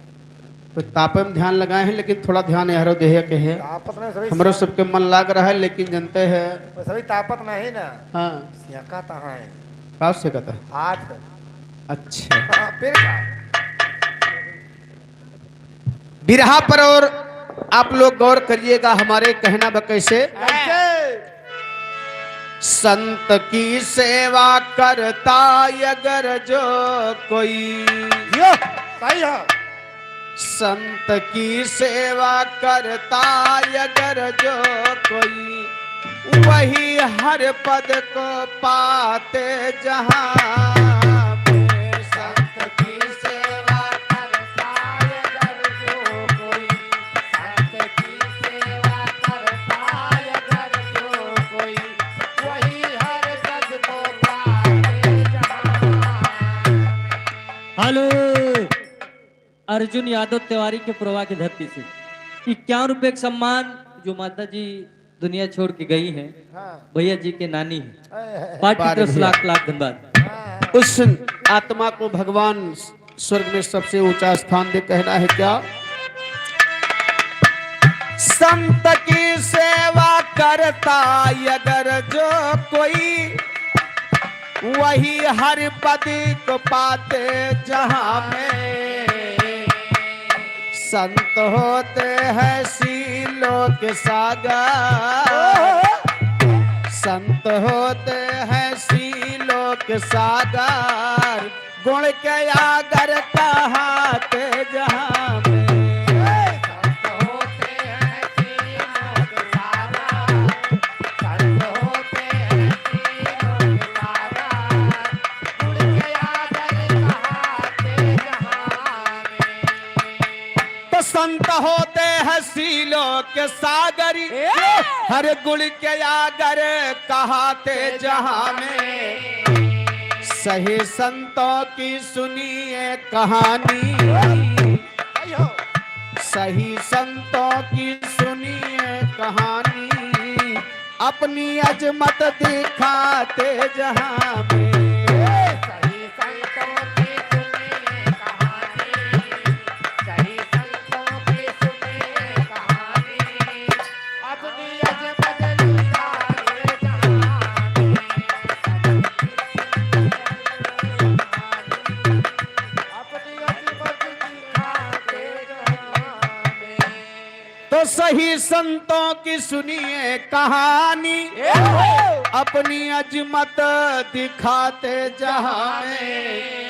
तो तापे में ध्यान लगाए हैं, लेकिन थोड़ा ध्यान यारो देह के है। तापत में सभी हमरो सबके मन लाग रहा है, लेकिन जानते हैं सभी तापत में ही ना हाँ सियाका कहाँ है, काव से कहता है। हाथ अच्छा हाँ, फिर का बिरहा पर और आप लोग गौर करिएगा हमारे कहना ब कैसे। कैसे संत की सेवा करता अगर जो कोई, यो सही है, संत की सेवा करता अगर जो कोई, वही हर पद को पाते जहां में। संत की सेवा करता अगर जो कोई, संत की सेवा करता अगर जो कोई, वही हर पद को पाते जहां में। हेलो, अर्जुन यादव तिवारी के प्रवाह की धरती से 51 रुपए का सम्मान जो माता जी दुनिया छोड़ के गई हैं, हाँ भैया जी के नानी है। हाँ, पार्टी की तरफ से भैया। लाख लाख धन्यवाद। उस आत्मा को भगवान स्वर्ग में सबसे ऊंचा स्थान दे। कहना है क्या, संत की सेवा करता अगर जो कोई, वही हर पद को पाते जहां में। संत होते हैं सीलों के सागर, संत होते हैं सीलों के सागर, गुण के आगर कहाते जहां में। संत होते हैं सीलों के सागर, संत होते हैं सीलों के सागर, गुण के आगर कहाते जहां में। तो संत होते हैं सीलों के सागर, हर गुण के आगर कहाते जहां में। सही संतों की सुनिए कहानी, सही संतों की सुनिए कहानी, अपनी अजमत दिखाते जहां में। सही संतों की सुनिए कहानी, सही संतों की सुनिए कहानी, अपनी अजमत दिखाते जहां में। अपनी अजमत दिखाते जहां में। तो सही संतों की सुनिए कहानी, अपनी अजमत दिखाते जहां में।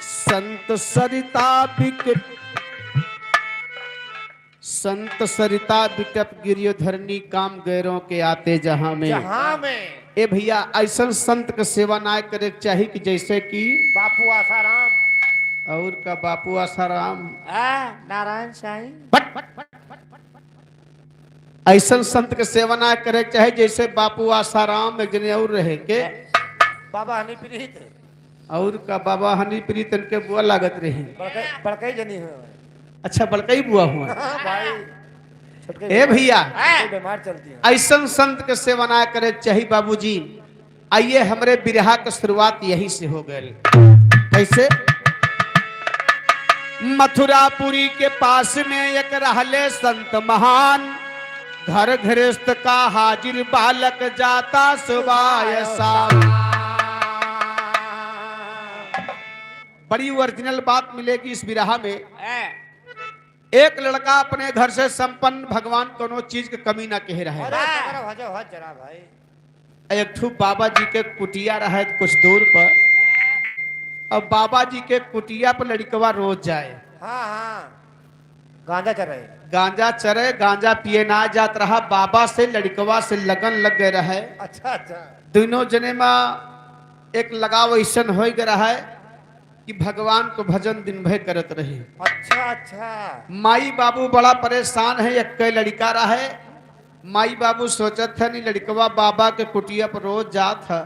संत सरिता विकट, संत सरिता विकट गिरियोधरणी काम गैरों के आते जहां में। जहां में ए भैया ऐसा संत के सेवा ना करे के चाहिए कि जैसे कि बापू आसाराम और का बापू आसाराम, नारायण साईं। ऐसा संत के सेवा ना करे के चाहे जैसे बापू आसाराम एक जने और रहे के, बाबा हनी प्रीत और का बाबा हनी प्रीत के बुआ लागत रहे। बड़कई जनी है अच्छा बड़कई बुआ हुआ। भाई, छोटके ए भैया बीमार चलती है। ऐसा संत के सेवा ना करे के चाहिए बाबूजी। आइए हमरे बिरहा की शुरुआत यही से हो गई। कैसे, मथुरापुरी के पास में एक रहले संत महान, घर गृहस्थ का हाजिर बालक जाता सुबह शाम। बड़ी ओरिजिनल बात मिलेगी इस बिरहा में। एक लड़का अपने घर से संपन्न, भगवान कोनो चीज के कमी ना कह रहा है। जरा भाई एक ठू बाबा जी के कुटिया रहे कुछ दूर पर। अब बाबा जी के कुटिया पर लड़कवा रोज जाए, हाँ हाँ गांजा चल रहे, गांजा चरे, गांजा पिए ना जात रहा। बाबा से लड़कवा से लगन लग गए रहे। अच्छा अच्छा दोनों जने में एक लगाव ऐसा हो गया है कि भगवान को भजन दिन भर करत रहे। अच्छा अच्छा। माई बाबू बड़ा परेशान है, एक लड़का रहे। माई बाबू सोचत है नहीं लड़कवा बाबा के कुटिया पर रोज जात है,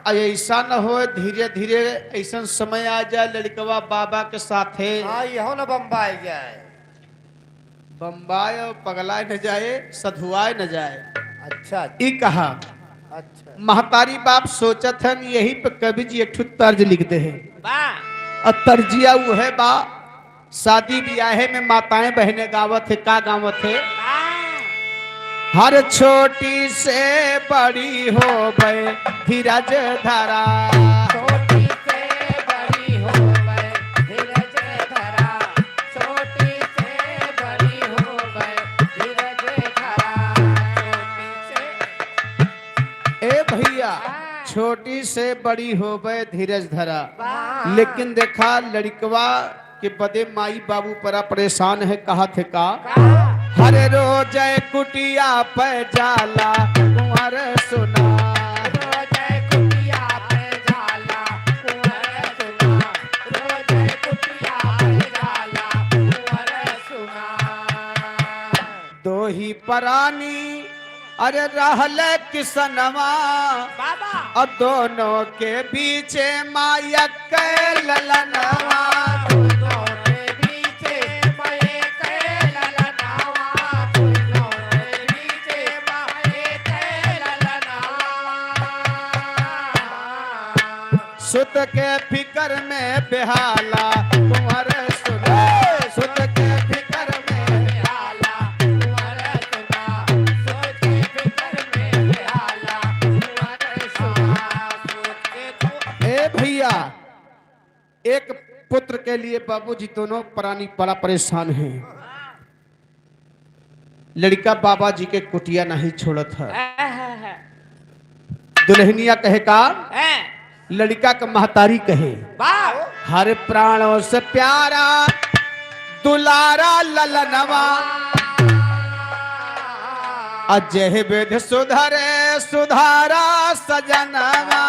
ऐसा न हो धीरे धीरे ऐसा समय आ जाए लड़कवा बाबा के साथे हाँ यहो न बम्बई जाए। बम्बाई और पगलाए न जाए, सधुआए न जाए। अच्छा ई कहा अच्छा। महतारी बाप सोचत है यही पे कवि जी एक ठो तर्ज लिखते हैं। और तर्जिया वो है बा शादी ब्याहे में माताएं बहने गावत है। का गावत है? हर छोटी से बड़ी हो गए धीरज धरा, छोटी से बड़ी हो गए धीरज धरा, छोटी से बड़ी हो गए धीरज धरा, छोटी से। ए भैया छोटी से बड़ी हो गए धीरज धरा। लेकिन देखा लड़कवा के बदे माई बाबू परा परेशान है। कहा थे का हर रोज कुटिया पे जाला कुंवर सुना, रोज कुटिया पे जाला कुंवर सुना, रोज कुटिया पे जाला कुंवर सुना। दो ही परानी अरे रहल किसनवा, और दोनों के बीच माया के ललनवा, दोनों के बीचे माये के ललनावा, दोनों के बीचे माये के ललनावा। सुत के फिकर में बेहाला कुंवर सुना, सुत के फिकर में बेहाला कुंवर सुना, सोच के फिकर में बेहाला कुंवर सुना, सोच के तो। ए भैया एक पुत्र के लिए बाबूजी दोनों प्राणी बड़ा परेशान हैं। लड़का बाबा जी के कुटिया नहीं छोड़त है। दुल्हनिया कहे का लड़का का महतारी कहे हर प्राणों से प्यारा दुलारा ललनवा, अजय वेद सुधरे सुधारा सजनवा,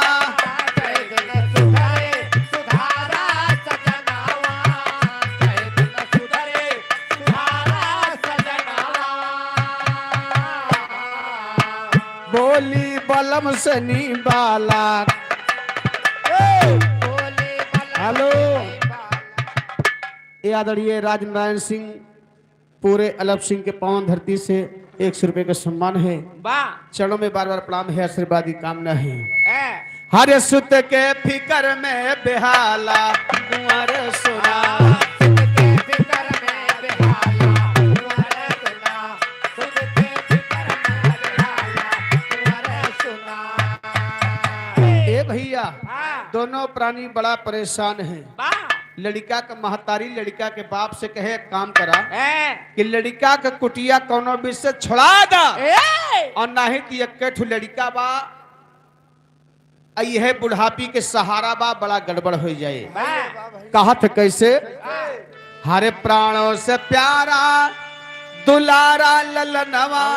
बोली बलम से नी बाला। हेलो ये आदरणीय राजनारायण सिंह पूरे अलप सिंह के पावन धरती से 100 रुपए का सम्मान है। चरणों में बार बार प्रणाम है, आशीर्वाद की कामना है। हर सुत के फिकर में बेहाला कुंवर सुना, भैया दोनों प्राणी बड़ा परेशान हैं। लड़का का महतारी लड़का के बाप से कहे एक काम करा कि लड़का का कुटिया कोनो भी से छोड़ा दा, और नहीं तो एक लड़का बा यह बुढ़ापी के सहारा बा बड़ा गड़बड़ हो जाए। कहा था कैसे हरे प्राणों से प्यारा दुलारा ललनवा,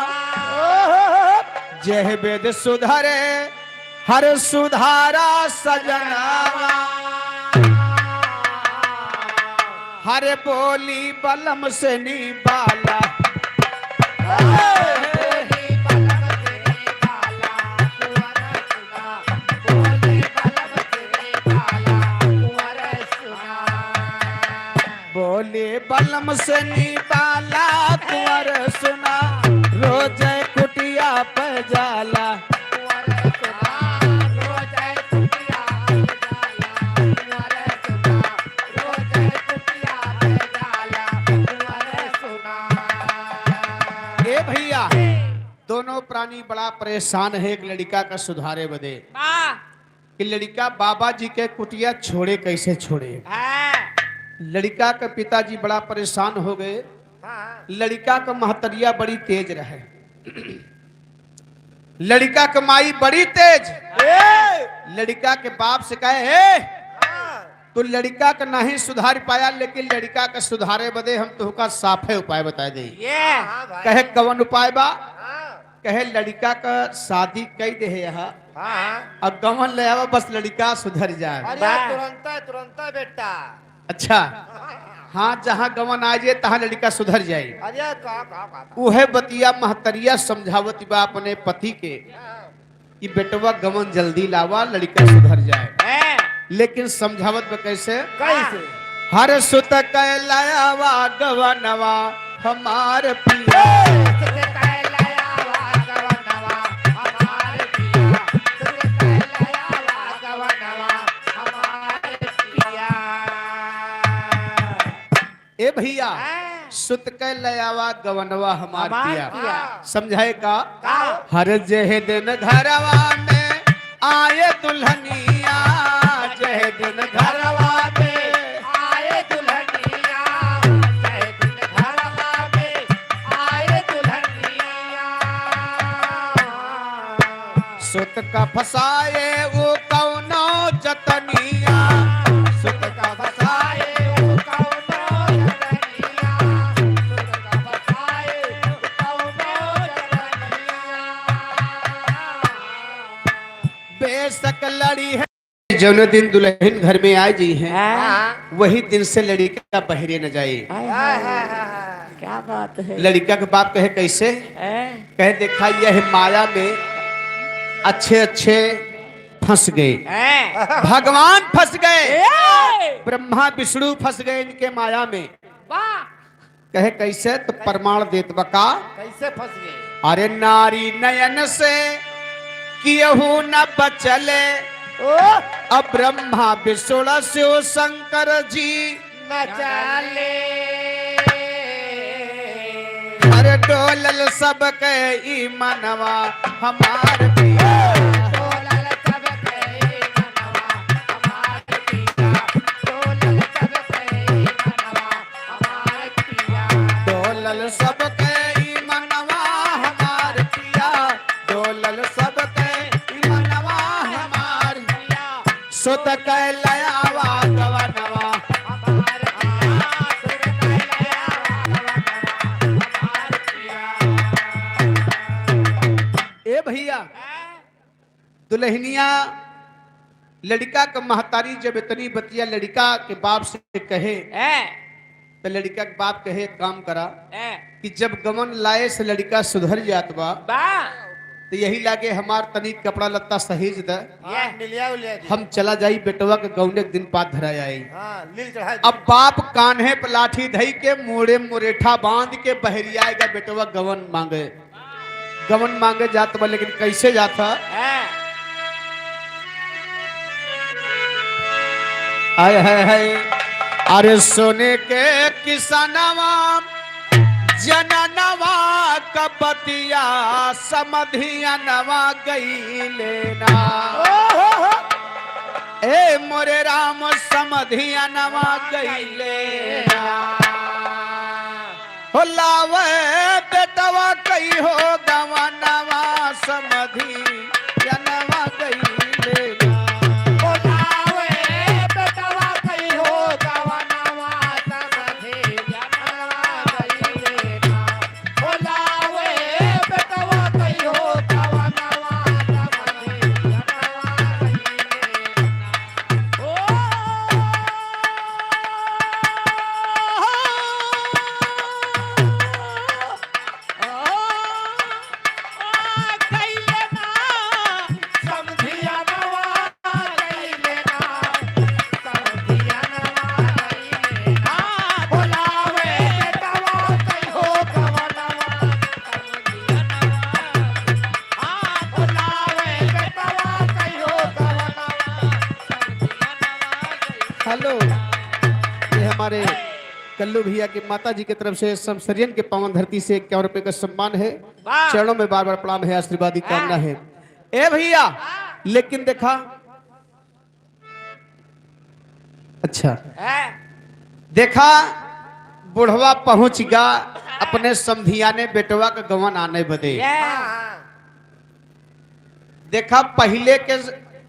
जय वेद सुधरे हर सुधारा सजनावा, हरे बोली बलम से नी बाला, बोले बलम से नी बाला कुंवर सुना, रोज कुटिया पे जाला, दोनों प्राणी बड़ा परेशान है। एक लड़का का सुधारे बदे कि लड़का बाबा जी के कुटिया छोड़े कैसे छोड़े। लड़का का पिताजी बड़ा परेशान हो गए। लड़का का महतरिया बड़ी तेज रहे, लड़का का माई बड़ी तेज। लड़का के बाप से कहे तो लड़का का नहीं सुधार पाया, लेकिन लड़का का सुधारे बदे हम तुमका साफे उपाय बता दे। कहे कवन उपाय बा? कहे लड़का का शादी कई दे यहाँ हाँ हाँ अब गवन ले आवा बस लड़का सुधर जाए। अरे तुरंत बेटा। अच्छा हाँ, जहाँ गवन आ जाए तहाँ लड़का सुधर जाए। अरे का उहे बतिया महतरिया समझावती बा अपने पति के कि बेटवा गवन जल्दी लावा लड़का सुधर जाए। लेकिन समझावत में कैसे? कैसे? हर सुत कैलावा गवनवा हमार पिया। ए भैया सुत कैलावा गवनवा हमार पिया समझाए का? हर जह दिन घरवा में आए दुल्हनिया, जह दिन घरवा में आए दुल्हनिया, जय दिन घरवा में आए दुल्हनिया। सुत का फसाए वो कौनो जतनिया, सुत का फसाए वो कौनो जतनिया, सुत का फसाए वो कौनो जतनिया। बेशक लड़ी है जौन दिन दुल्हन घर में आ जी है वही दिन से लड़का बहरे न जाए। क्या बात है? लड़का के बाप कहे कैसे? कहे देखा यह माया में अच्छे अच्छे फंस गए, भगवान फंस गए, ब्रह्मा विष्णु फंस गए इनके माया में। कहे कैसे? तो प्रमाण देत बका कैसे फंस गए? अरे नारी नयन से कियहू न बचले, अब ब्रह्मा विष्णु शिव शंकर जी न चले। अरे डोलल सब के ई मनवा हमार पिया, डोलल सब के मनवा हमार पिया, डोलल सब के मनवा हमार पिया। डोलल सब के ई मनवा हमार पिया, डोलल सब के ई मनवा हमार पिया। सुत कैलावा गवनवा हमार पिया, सुत कैलावा हमार पिया। ए भैया दुल्हनिया लड़का का महतारी जब इतनी बतिया लड़का के बाप से कहे तो लड़का के बाप कहे एक काम करा कि जब गमन लाए से लड़का सुधर जात बा तो यही लागे हमार तनी कपड़ा लत्ता सहीज द, मिलिया उलिया जी। हम चला जाई बेटवा के गौने के दिन बाद धरा आई। हाँ, लील चढ़ा दी। अब बाप कान्हे पे लाठी धई के मोड़े मुरेठा बांध के बहरियाएगा बेटवा गवन मांगे। गवन मांगे जात बा लेकिन कैसे जाता? आय है अरे सोने के किसनवा जननवा कपतिया समधिया नवा गई लेना। ए मोरे राम समधिया नवा गई लेना। हो लावे बेटवा कई हो गवनवा समधिया नवा गई लेना। बोलावे बेटवा कई हो गवनवा समधि जनवा गई लेना। बोलावे बेटवा कई हो गवनवा समधि जनवा गई लेना। समधिया नवा गई लेना, समधिया नवा गई लेना। बोलावे बेटवा कई हो गवनवा समधिया नवा। बोलावे बेटवा कई हो गवनवा समधिया नवा गई। हेलो, ये हमारे कल्लू भैया की माता जी की तरफ से समसरियन के पावन धरती से 51 रुपए का सम्मान है। चरणों में बार बार प्रणाम है, आशीर्वादी कामना है। ए भैया लेकिन देखा अच्छा देखा बुढ़वा पहुंच गया अपने समधियाने बेटवा का गवन आने बदे। देखा पहले के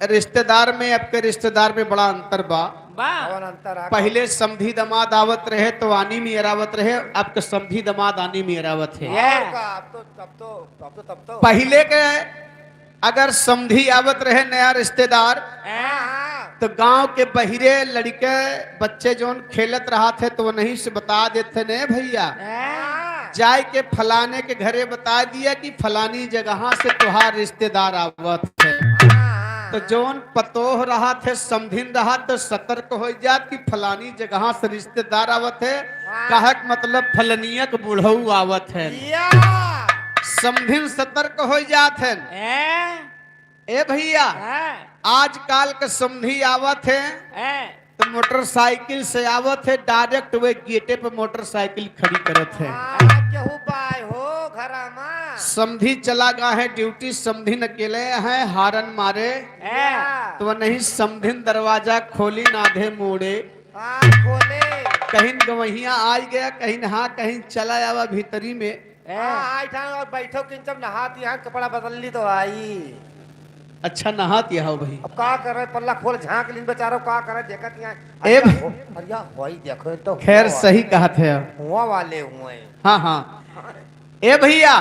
रिश्तेदार में अब के रिश्तेदार में बड़ा अंतर बा। कौन अंतर है? पहले समधी दमाद आवत रहे तो आनी में अरावत रहे, अब के समधी दमाद आनी में अरावत है। अब तो पहले के अगर समधी आवत रहे नया रिश्तेदार तो गांव के बहिरे लड़के बच्चे जोन खेलत रहा थे तो वो नहीं से बता देते ने भैया जाय के फलाने के घरे बता दिया कि फलानी जगह से तुहार रिश्तेदार आवत थे। तो जोन पतोह रहा थे समधिन रहा तो सतर्क हो जात कि फलानी जगह से रिश्तेदार आवत है, कहक मतलब फलनिया के बूढ़ऊ आवत है। समधिन सतर्क हो जात है। ए भैया आजकल के समधी आवत है तो मोटरसाइकिल से आवत है, डायरेक्ट वे गेटे पे मोटरसाइकिल खड़ी करत है। समधी चला गया है ड्यूटी, समधिन अकेले हैं हारन मारे तो वह नहीं समधिन दरवाजा खोली नाधे मोड़े, कहीं गवहिया आ गया कहीं नहा कहीं चला आवा भीतरी में बैठो किंचम नहाती यहाँ कपड़ा बदल ली तो आई। अच्छा नहाती हो भाई, अब का करे पल्ला खोल झांक ली बेचारो का करे देखत यहाँ अरिया होई देखो तो खैर सही कहा थे हुआ वाले हुए। हाँ हाँ ए भैया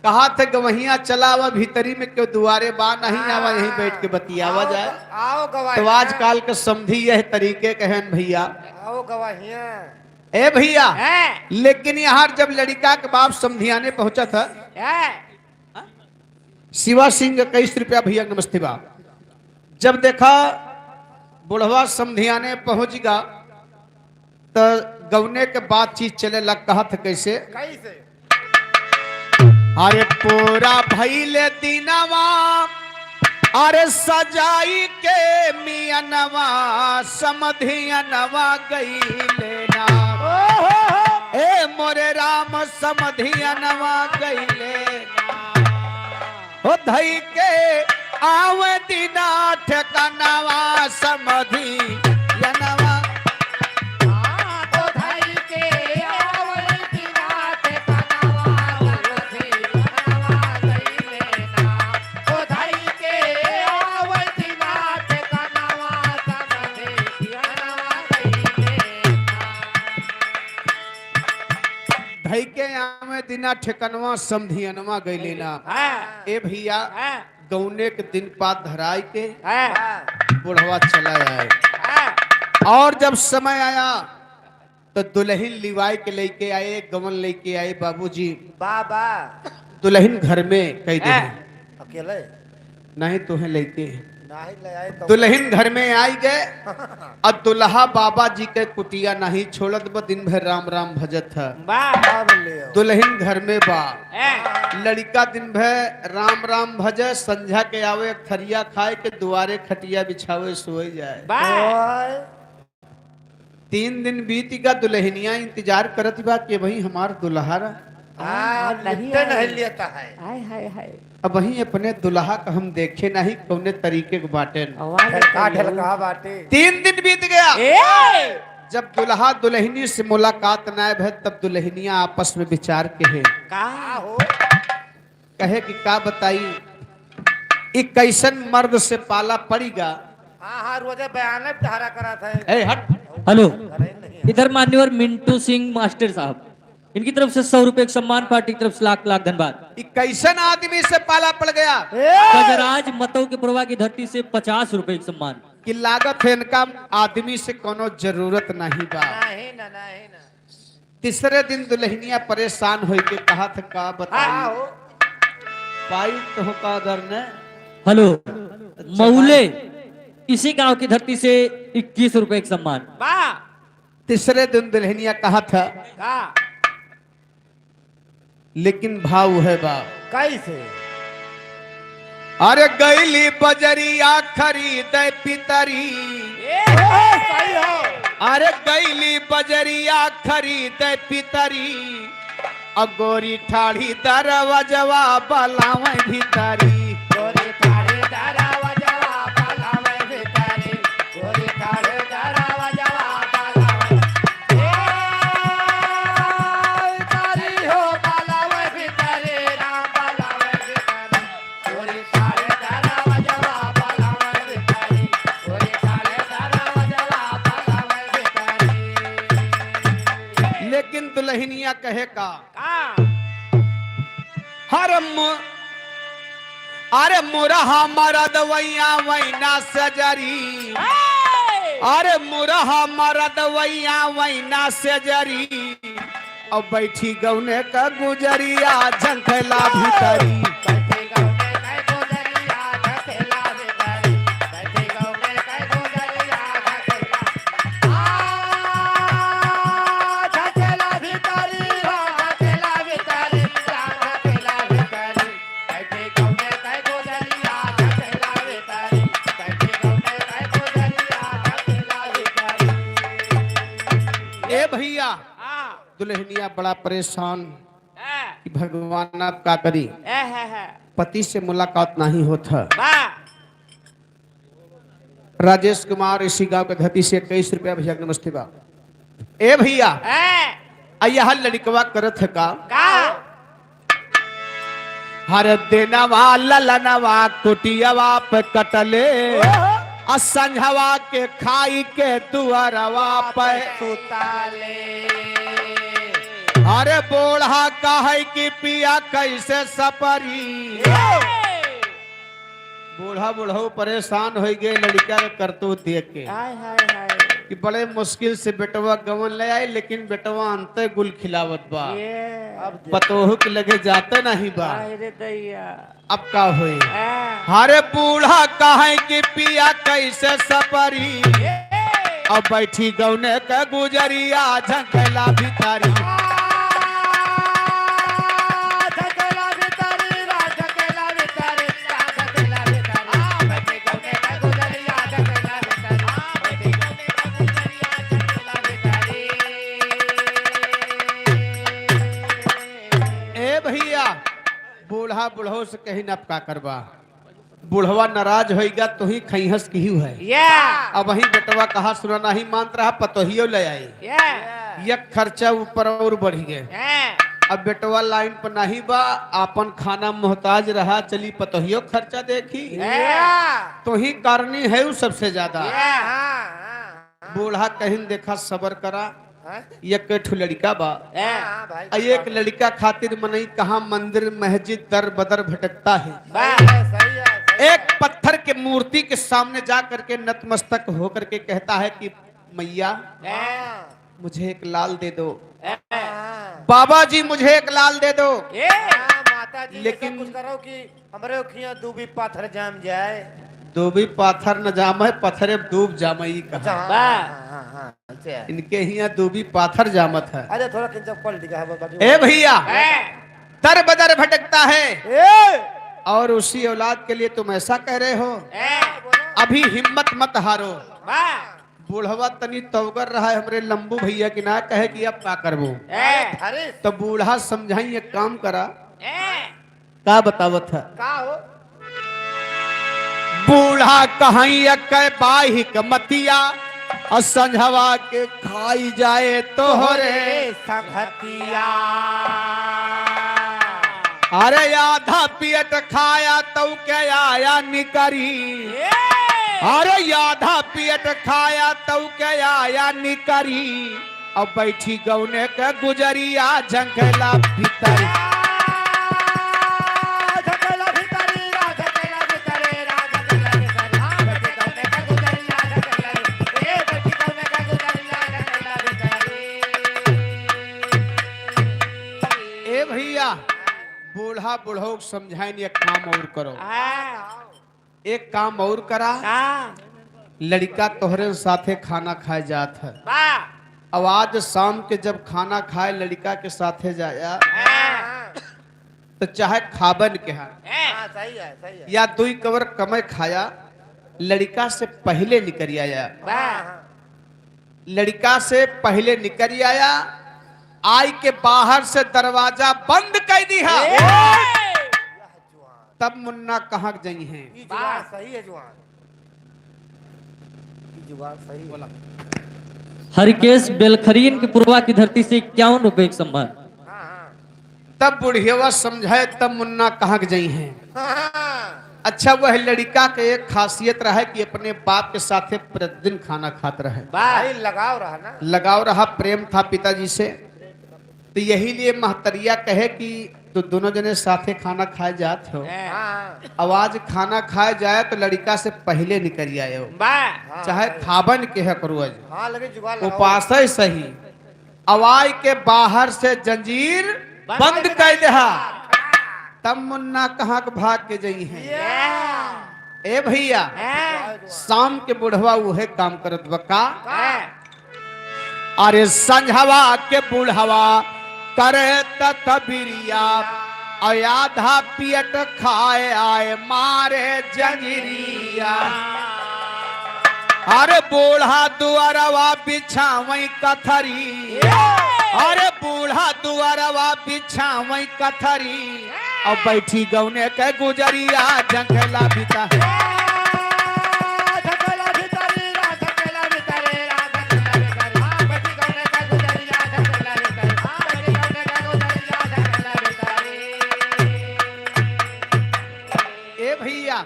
कहा थे गवहिया चला आवा भीतरी में क्यों दुआरे बा नहीं आवा यहीं बैठ के बतियावा जाए। आओ गवाह तो आजकल के समधी यह तरीके कहन भैया। आओ गवाहिया ए भैया लेकिन यहाँ जब लड़का के बाप समधियाने पहुंचा था शिवा सिंह 21 रुपया भैया नमस्ते बाप, जब देखा बुढ़वा समधियाने पहुंच गया तो गवने के बातचीत चले लग कहा था कैसे कैसे अरे पूरा भैले दीनवा अरे सजाई के मियनवा समधियनवा गईले ना ए मोरे राम समधियनवा गईले ना हो धई के आवे दीना ठिकानवा समधियनवा धई के आवे दिना ठिकनवा समधियनवा गईले ना। ए भैया गौने के दिन पात धराई के बुढ़वा चला आए और जब समय आया तो दुल्हन लिवाई के लेके आए गवन लेके आए बाबूजी। बाबा दुल्हन घर में कह दे अकेले नहीं तुम्हें लेके नहीं ले आए तो दुल्हन घर में आई गए अब दुल्हा बाबा जी के कुटिया नहीं छोड़त ब दिन भर राम राम भजत है। दुल्हन घर में बा लड़का दिन भर राम राम भजे संझा के आवे थरिया खाए के दुआरे खटिया बिछावे सोए जाए। 3 दिन बीत गया दुल्हनिया इंतजार करत बा कि भाई हमार दुल्हा नहीं लेता है। हाय हाय हाय अब वही अपने दुल्हा का हम देखे नहीं कौने तरीके के बाटे। कहा बाटे 3 दिन बीत गया जब दुल्हा दुल्हनी से मुलाकात न भे तब दुल्हनिया आपस में विचार के है कहे कि का बताई एक कैसन मर्द से पाला पड़ेगा। हाँ रोजे बयान धारा करा था। ए हट हेलो इधर मान्यवर मिंटू सिंह मास्टर साहब, इनकी तरफ से 100 रुपए सम्मान, पार्टी की तरफ से लाख लाख धन्यवाद। एक कैसन आदमी से पाला पड़ गया गजराज मतों के प्रवाह की धरती से 50 रुपए सम्मान कि लागत है इनका आदमी से कोनो जरूरत नहीं बा। नहीं ना नहीं ना। तीसरे दिन दुल्हनिया परेशान हो के कहा था का बताई पाई तो का दर ने। हेलो मऊले इसी गांव की धरती से 21 रुपए सम्मान। तीसरे दिन दुल्हनिया कहा था लेकिन भाव है बा कैसे अरे गईली बजरिया खरीद पितरी सही हो। अरे गईली बजरिया खरीद पितरी अगोरी ठाड़ी दरवाजवा बलावे भीतरी गोरी ठाड़े दरावा जवा पालावे भितारी गोरी ठाड़े दरावा जवा पालावे तारी हो पालावे भितारी राम पालावे भितारी गोरी ठाड़े दरावा जवा पालावे भितारी गोरी ठाड़े दरावा जवा पालावे भितारी। लेकिन दुल्हनिया कहे का हरम अरे मुरहा मरद वैया वैना सजरी, अरे मुरहा मरद वैया वैना सजरी, अब बैठी गौने का गुजरिया झंखला भीतरी। ए भैया दुल्हनिया बड़ा परेशान कि भगवान आप का करी, पति से मुलाकात नहीं होता। राजेश कुमार इसी गांव के धरती से 21 रुपया भैया नमस्ते बा। ए भैया यह लड़कवा करत है का हर देनवा ललनवा कुटियावा पे कटले असंझवा के खाई के दुआरवा पे सुताले। अरे बोढ़ा कहे कि पिया कैसे सपरी, बूढ़ा बूढ़ो परेशान हो गए लड़का के करतूत देख के कि बड़े मुश्किल से बेटवा गवन ले आए, लेकिन बेटवा अंत गुल खिलावत बा, पतोह के लगे जाते नहीं बा। अब का होई हरे बूढ़ा कहे कि पिया कैसे सपरी, अब बैठी गौने के गुजरिया झंखला भितारी। बूढ़ा बुढ़ो से कहीं न का करबा, बूढ़वा नाराज होएगा तो ही खैहस की है। अब वही बेटवा कहा सुना नहीं मानत रहा, पतोहियो ले आई, यह खर्चा ऊपर और बढ़ गए। अब बेटवा लाइन पर नहीं बा, अपन खाना मोहताज रहा, चली पतोहियो खर्चा देखी तो ही कारणी है वो सबसे ज्यादा। बूढ़ा कहीं देखा सबर करा, एक लड़का बा, एक लड़का खातिर मनई कहा मंदिर मस्जिद दर बदर भटकता है। एक पत्थर के मूर्ति के सामने जा करके नतमस्तक होकर के कहता है कि मैया मुझे एक लाल दे दो, बाबा जी मुझे एक लाल दे दो। माता जी लेकिन कुछ करो कि हमरे खिया दूबी पाथर जाम जाए। दूबी पाथर न जामे पत्थरे डूब जामई अच्छा कहा। इनके हिया दूबी पाथर जामत है। अरे थोड़ा किंचक पलट गया है। ए भैया दर बदर भटकता है और उसी औलाद के लिए तुम ऐसा कह रहे हो, अभी हिम्मत मत हारो। बूढ़वा तनी तवगर रहा है हमरे लंबू भैया की ना कहे कि अब क्या करबो, तो बूढ़ा समझाई एक काम करा, का बतावत है का हो बूढ़ा कहीं बाहिक मतिया और संझवा के खाई जाए तोहरे संगतिया। अरे आधा पेट खाया तो क्या आया निकरी, अरे आधा पेट खाया तो क्या आया निकरी, अब बैठी गौने के गुजरिया झंखला भीतर। बूढ़ा बुढ़ो समझाए एक काम और करो, एक काम और करा, लड़का तोहरे साथे खाना खाए जात है, अब आज शाम के जब खाना खाए लड़का के साथे जाया तो चाहे खाबन के सही है या दुई कवर कमे खाया, लड़का से पहले निकल आया, लड़का से पहले निकल आया, आई के बाहर से दरवाजा बंद कर दी है, तब मुन्ना कहाँ गई है। सही है जुआन, जुआन सही बोला। हरिकेश बेलखरीन की पूर्वा की धरती से 51 रुपए एक सम्मान। तब बुढ़िया समझाए, तब मुन्ना कहाँ गई है। अच्छा वह लड़का के एक खासियत रहा कि अपने बाप के साथे प्रतिदिन खाना खाते रहे, भाई लगाव रहा ना, लगाव रहा, प्रेम था पिताजी से। तो यही लिए महतरिया कहे कि तो दोनों जने साथे खाना खाए जाते हो, आवाज खाना खाए जाए तो लड़का से पहले निकल आए हो, चाहे खाबन के है करो हाँ लगे जुगाड़ लगाओ। उपास सही आवाज के बाहर से जंजीर बंद कर दहा, तब मुन्ना कहाँ के भाग के जई है। ए भैया शाम के बुढ़वा उहे काम करत बका, अरे संझवा के बुढ़वा करे तबिरिया और आधा पियट खाए आए मारे जंजीरिया। अरे बूढ़ा दुआरवा बिछावई कथरी, अरे बूढ़ा दुआरवा बिछावई कथरी और बैठी गौने के गुजरिया जंगला बिता। ए भैया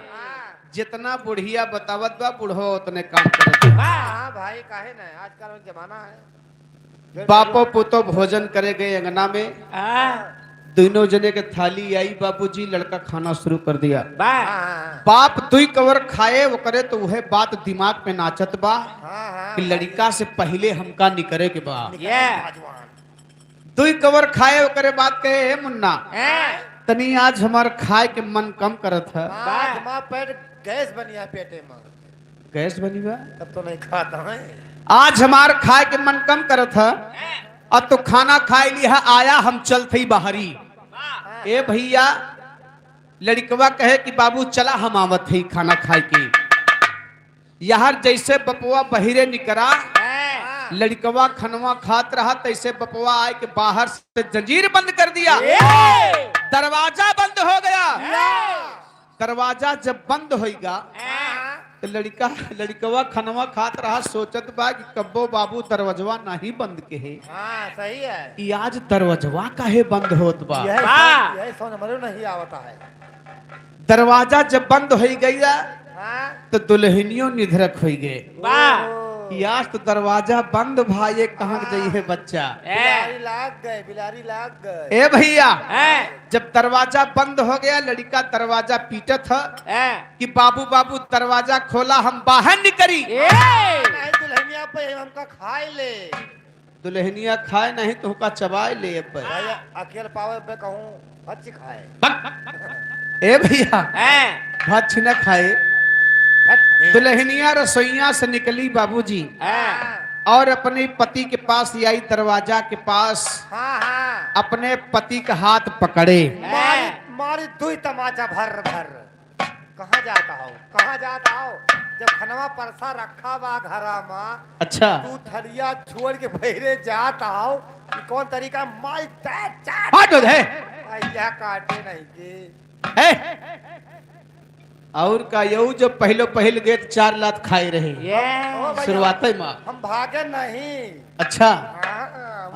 जितना बुढ़िया बतावत बा बुढ़ो उतने काम करत बा। हाँ भाई काहे ना, आजकल में जमाना है। बापो पुतो भोजन करे गए अंगना में, दोनों जने के थाली आई, बाबूजी लड़का खाना शुरू कर दिया। बाप दुई कवर खाए वो करे तो वह बात दिमाग में नाचत बा कि लड़का से पहले हमका निकरे के बा। दुई कवर खाए वो करे बात कहे हे मुन्ना तनी आज हमार खाए के मन कम करत है। पेट गैस बनिया पेटे में, गैस बनी बा तब तो नहीं खाता है। आज हमार खाए के मन कम करत है, अब तो खाना खाए लिया आया हम चलते ही बाहरी। ए भैया लड़कवा कहे कि बाबू चला हम आवत है खाना खाए के। यार जैसे बपुआ बहिरे निकरा लड़कवा खनवा खात रहा, तैसे बपुआ आए के बाहर से जंजीर बंद कर दिया, दरवाजा बंद हो गया। दरवाजा जब बंद होगा तो लड़कवा खनवा खात रहा, सोचत बा कि कब्बो बाबू दरवाजवा नहीं बंद के है। सही है, कि आज दरवाजवा काहे बंद होत बा। यही समझ नहीं आवता है। दरवाजा जब बंद हो गया तो दुल्हनियों निधरक हो गए कि आज तो दरवाजा बंद भाई कहाँ जाई है बच्चा। बिलारी लाग गए। ए भैया जब दरवाजा बंद हो गया लड़का दरवाजा पीटा था कि बाबू बाबू दरवाजा खोला हम बाहर निकली। दुल्हनिया पे हमका खाए ले, दुल्हनिया खाए नहीं तो का चबाए ले अकेले पावे पे कहूँ अच्छी खाए। ए भैया भात न खाए। दुल्हनिया रसोईया से निकली बाबूजी और अपने पति के पास आई, दरवाजा के पास अपने पति का हाथ पकड़े। मारी दुई तमाचा भर भर। कहाँ जाता हो, कहाँ जाता हो? जब खनवा परसा रखा बा घरा में, अच्छा तू थलिया छोड़ के बहरे जाता हो, कौन तरीका माई काटे नहीं के। और का यू जो पहले गेट 4 लात खाए रहे शुरुआत में हम भागे नहीं। अच्छा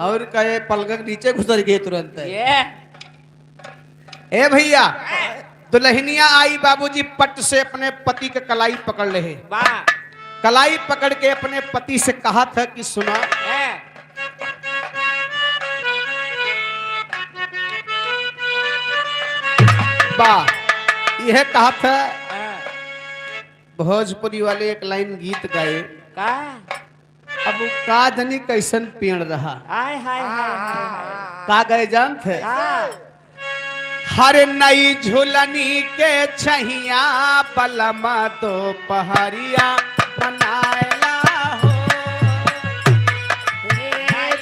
और का ये पलंग नीचे घुसर गए तुरंत। ए भैया दुल्हनिया आई, बाबूजी पट से अपने पति के कलाई पकड़ ले। कलाई पकड़ के अपने पति से कहा था कि सुना बा यह कहा था। भोजपुरी वाले एक लाइन गीत गाए अब का जनी कैसन पेड़ रहा का गए जान थे। हर नई झुलनी के छहिया पलमा तो पहरिया बनाएला हो। नई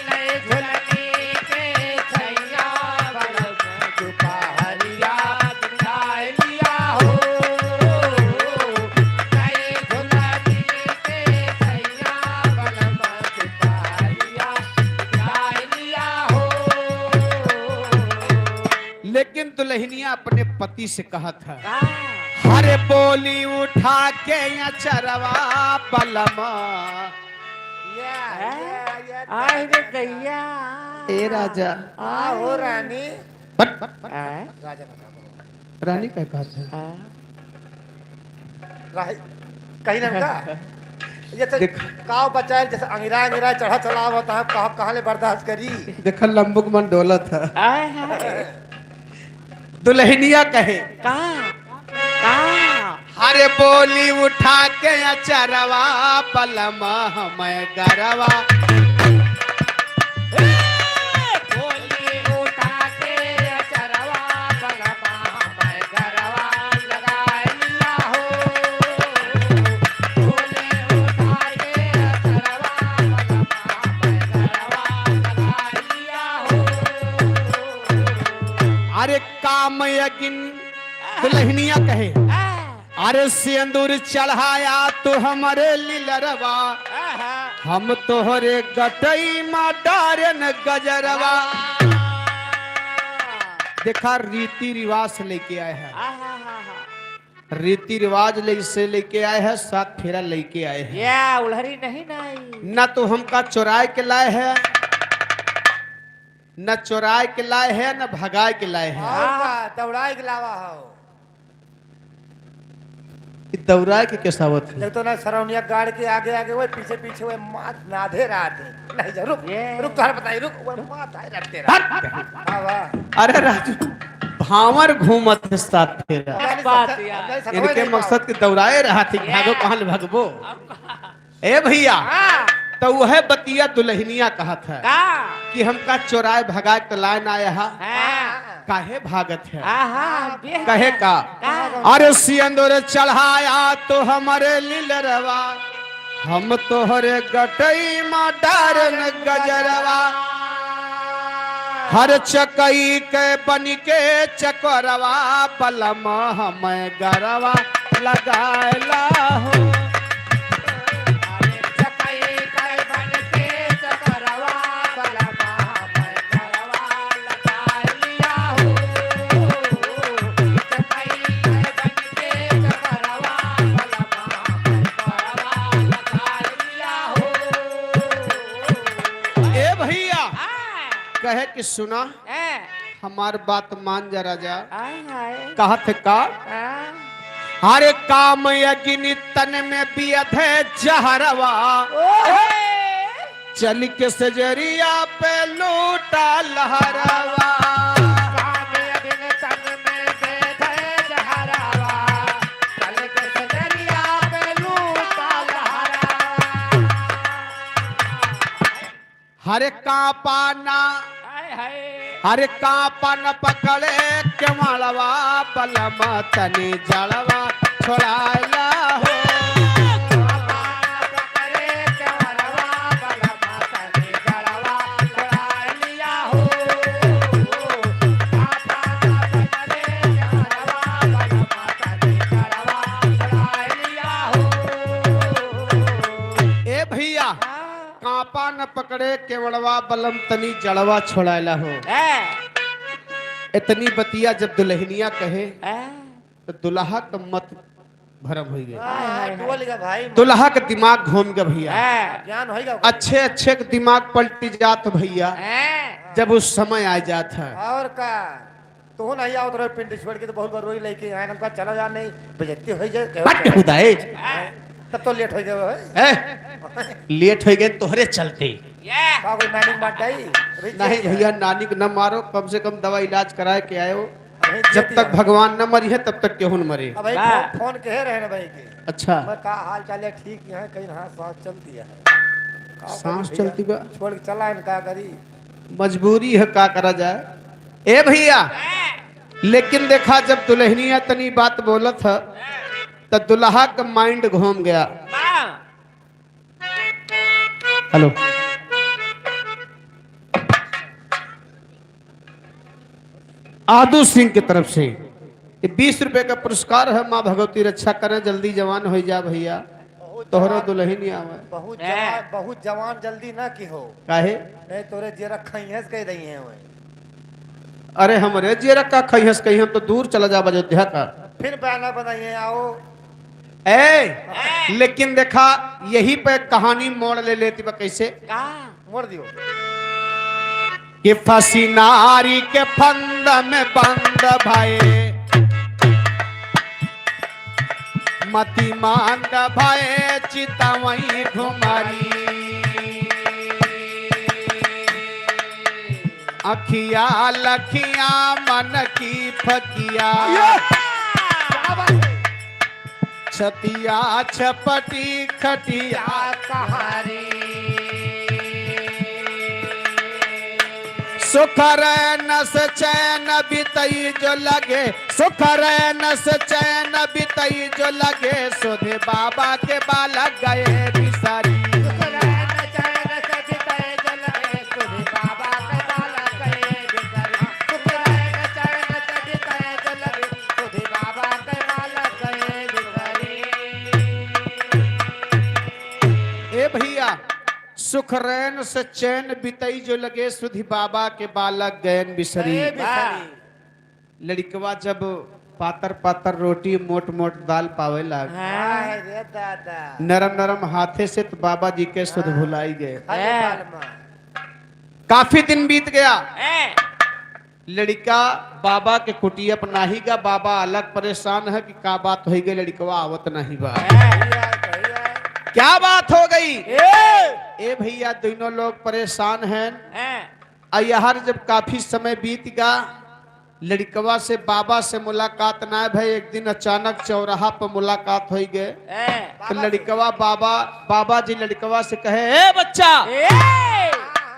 झुलनी के छहिया पलमा तो पहरिया बनाए लिया हो। नई झुलनी के छहिया पलमा तो पहरिया बनाए लिया हो। लेकिन दुल्हनिया अपने पति से कहा था हरे बोली उठा के अचरवा पलमा। ए राजा हो रानी। राजा रानी क्या कहा था कहीं ना का ये तो देख। काव बच्चा है जैसे अंगिरा अंगिरा चढ़ा चला होता है कहाँ ले बर्दाश्त करी। देखा लंबुक मन डोलत है। आय हाय दुल्हनिया कहे का अरे बोली उठा के अचरवा पलमा मैं गरवा बोली उठा के चरवा बलमा मैं गरवा लगा लिया हो बोली उठा के चरवा बलमा मैं गरवा लगा लिया हो अरे काम यगिन दुल्हनिया कहे अरे सिंदूर चढ़ाया तो हमारे लिलरवा हम तोहरे गटई में डारन गजरवा। देखा रीति रिवाज से लेके आए हैं, रीति रिवाज से लेके आए हैं, 7 फेरा लेके आए हैं। या उलहरी नहीं न तो हमका चुराए के लाए है, न चुराए के लाए है, न भगाए के लाए है। और का दौड़ाए के लावा हो दौड़ाए के कैसावत है। जब तो ना सरौनिया गाड़ के आगे आगे वो पीछे पीछे वो मात नाधे रात नहीं जा रुक रुक तुहरा बताई रुक वो मात आए रखते रहा। वाह अरे राजू भावर घूमत है 7 फेरा, बात यार इनके मकसद के दौड़ाए रहा थी भागो कहाँ ले भागबो। ए भैया तो वह बतिया दुल्हनिया कहा था कि हमका चोराए भगाए तो लाइन आया काहे भागत है। कहे का अरे सिंदूर चढ़ाया तो हमारे लिलरवा हम तोहरे गटई में डारन गजरवा हर चकई के बन के चकरवा पलम हम गरवा लगायला हो। कहे कि सुना हमार बात मान जा राजा। कहा थे का हरे काम यगिनी तन में बियत है जहरवा चल के सजरिया पे लूटा लहरवा हरे कापाना हरे कापन पकड़े के मालवा बलम तनी जलवा छोड़ाला हो। ए भैया कापा न पकड़े केवड़वा बलम तनी जड़वा छोड़ाला हो। इतनी बतिया जब दुल्हनिया कहे तो दुल्हा का मत भरम हो गया, भाई दुल्हा का दिमाग घूम गया भैया। ज्ञान होगा अच्छे अच्छे के दिमाग पलटी जात भैया जब उस समय आ जात है। और का तो नहीं आओ तो पिंड छोड़ के तो बहुत बार रोई लेके आए हमका चला जा नहीं बेइज्जती हो जाए तब तो लेट हो गए लेट हो गए तोहरे चलते कोई मैनिंग बात नहीं भैया नानी को न मारो, कम से कम दवा इलाज कराए के आयो। जब तक भगवान न मरी है तब तक केहू न मरे। भाई फोन कहे रहे ना भाई के अच्छा मैं का हाल चाल है ठीक है कहीं हाँ सांस चलती है सांस चलती बा छोड़ के चला है का करी मजबूरी है का करा जाए। ए भैया लेकिन देखा जब दुल्हनिया तनी बात बोलत है तो दुल्हा का माइंड घूम गया। हेलो आदू सिंह की तरफ से 20 रुपए का पुरस्कार है। माँ भगवती रक्षा करें, जल्दी जवान हो जा भैया, तोहरो दुल्हन आवे। बहुत जवान जल्दी ना की हो काहे नहीं तोरे जे रखा है कह रही है अरे हमरे जे रखा खैहस कहीं हम तो दूर चला जा अयोध्या का। फिर बयाना बनाइए आओ लेकिन देखा यही पे कहानी मोड़ ले लेती बा कैसे मोड़ दियो कि फंसी नारी के फंद में बंद भाई मती मांड भय चितवई घुमारी अखिया लखिया मन की फकिया छतिया छपटी खटिया कहारी सुखर नस चैन बितई जो लगे सुखर नस चैन बितई जो लगे सुधे बाबा के बालक गए बिसारी ए भैया सुख रैन से चैन बितई जो लगे सुधी बाबा के बालक गयन बिसरी लड़कवा जब पातर पातर रोटी मोट मोट दाल पावे लाग नरम नरम हाथे से तो बाबा जी के सुध भुलाई गए काफी दिन बीत गया लड़का बाबा के कुटिया पर नाही गा बाबा अलग परेशान है कि का बात हो गई लड़कवा आवत नहीं बा क्या बात हो गई ए भैया दोनों लोग परेशान हैं यार जब काफी समय बीत गया लड़कवा से बाबा से मुलाकात ना भाई एक दिन अचानक चौराहा पर मुलाकात हो गए तो लड़कवा बाबा जी लड़कवा से कहे ए बच्चा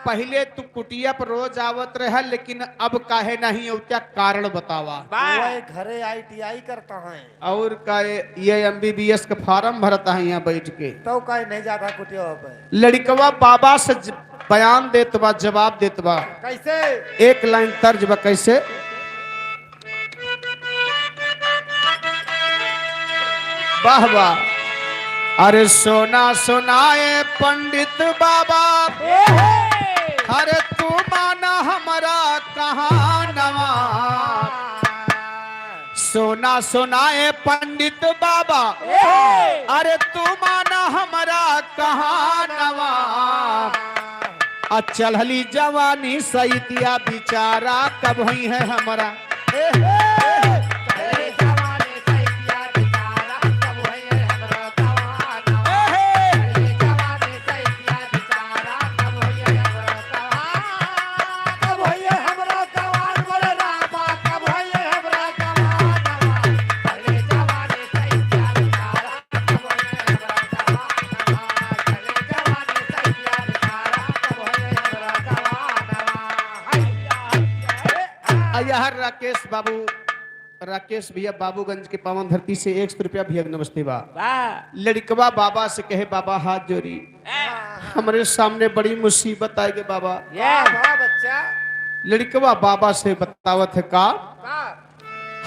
पहले तू कुटिया पर रोज आवत रहा लेकिन अब काहे नहीं हो क्या कारण बतावा घरे ITI करता है और का ये MBBS का फार्म भरता है यहाँ बैठ के तो काहे नहीं जाता कुटिया पे लड़कवा बाबा से बयान देत बा जवाब देत बा कैसे एक लाइन तर्ज बा कैसे वाह वाह अरे सोना सुनाए पंडित बाबा अरे तू माना हमारा कहानवा सोना सुनाए पंडित बाबा अरे तू माना हमारा कहानवा चढ़ली जवानी सैतिया बिचारा कब हुई है हमारा राकेश भैया बाबूगंज के पावन धरती से 100 रुपया भैया नमस्ते बा लड़कवा बाबा से कहे बाबा हाथ जोड़ी हमारे सामने बड़ी मुसीबत आएगी बाबा बच्चा लड़कवा बाबा से बतावत है का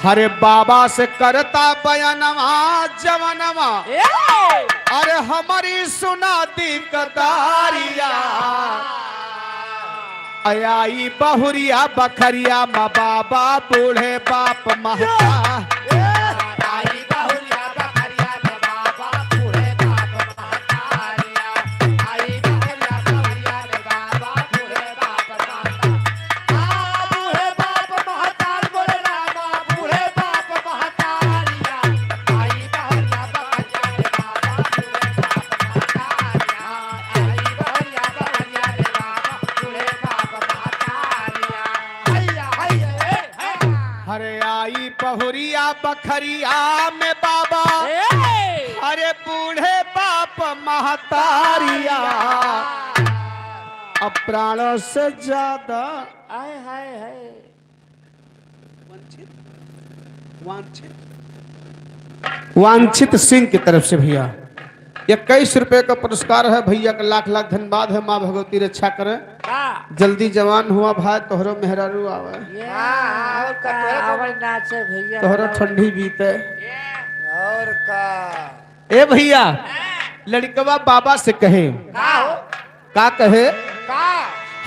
हरे बाबा से करता बयानवा जवानवा अरे हमारी सुना दी कतारिया आई बहुरिया बखरिया माँ बाबा बूढ़े बाप महता बहुरिया बखरिया में बाबा अरे बूढ़े बाप महतारिया अब प्राणों से ज्यादा वांछित सिंह की तरफ से भैया 21 रुपए का पुरस्कार है भैया का लाख लाख धन्यवाद है माँ भगवती रक्षा करे जल्दी जवान हुआ भाई तोहरो मेहरारू आवे तोहरो ठंडी बीते और का ए भैया लड़कवा बाबा से कहे का कहे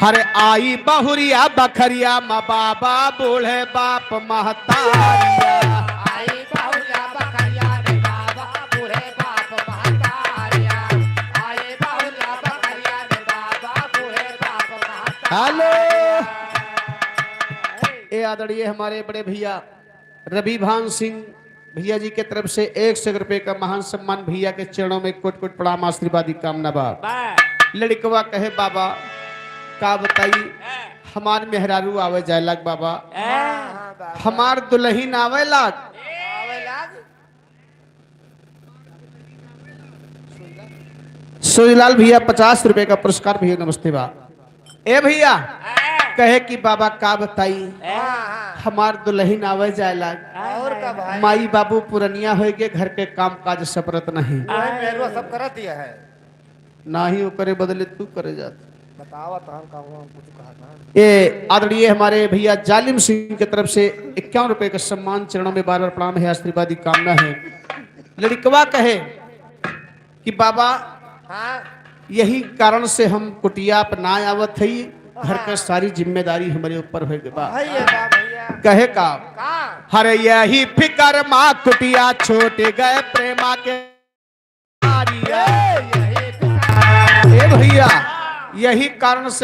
हरे आई बहुरिया बखरिया माँ बाबा बूढ़े बाप महतारिया हेलो ए आदरणीय हमारे बड़े भैया रवि भान सिंह भैया जी के तरफ से 100 रुपए का महान सम्मान भैया के चरणों में कोट कोट प्रणाम आशीर्वादी कामना बा। लड़कवा कहे बाबा का बताई हमार मेहरारू आवे जाए लाग बाबा, हमार दुल्हन आवे लाग। सूर्यलाल भैया 50 रुपए का पुरस्कार भैया नमस्ते बा। ए भैया कहे कि बाबा का बताई हमार दुल्हन आवे जाए लाग, और का भाई माई बाबू पुरनिया हो के घर के काम काज सपरत नहीं, मेहरवा सब कर दिया है। ना ही वो करे बदले तू करे जाता। बतावा तो हम कहूँ कुछ कहा था। ये आदरणीय हमारे भैया जालिम सिंह की तरफ से 51 रुपए का सम्मान चरणों में बार बार प्रणाम है आशीर्वादी कामना है। लड़कवा कहे कि बाबा यही कारण से हम कुटिया पर ना आवत है, घर का सारी जिम्मेदारी हमारे ऊपर हो गई बा। भैया कहे का हरे यही फिकर माँ कुटिया छोटे गए प्रेमा के ए भैया यही कारण से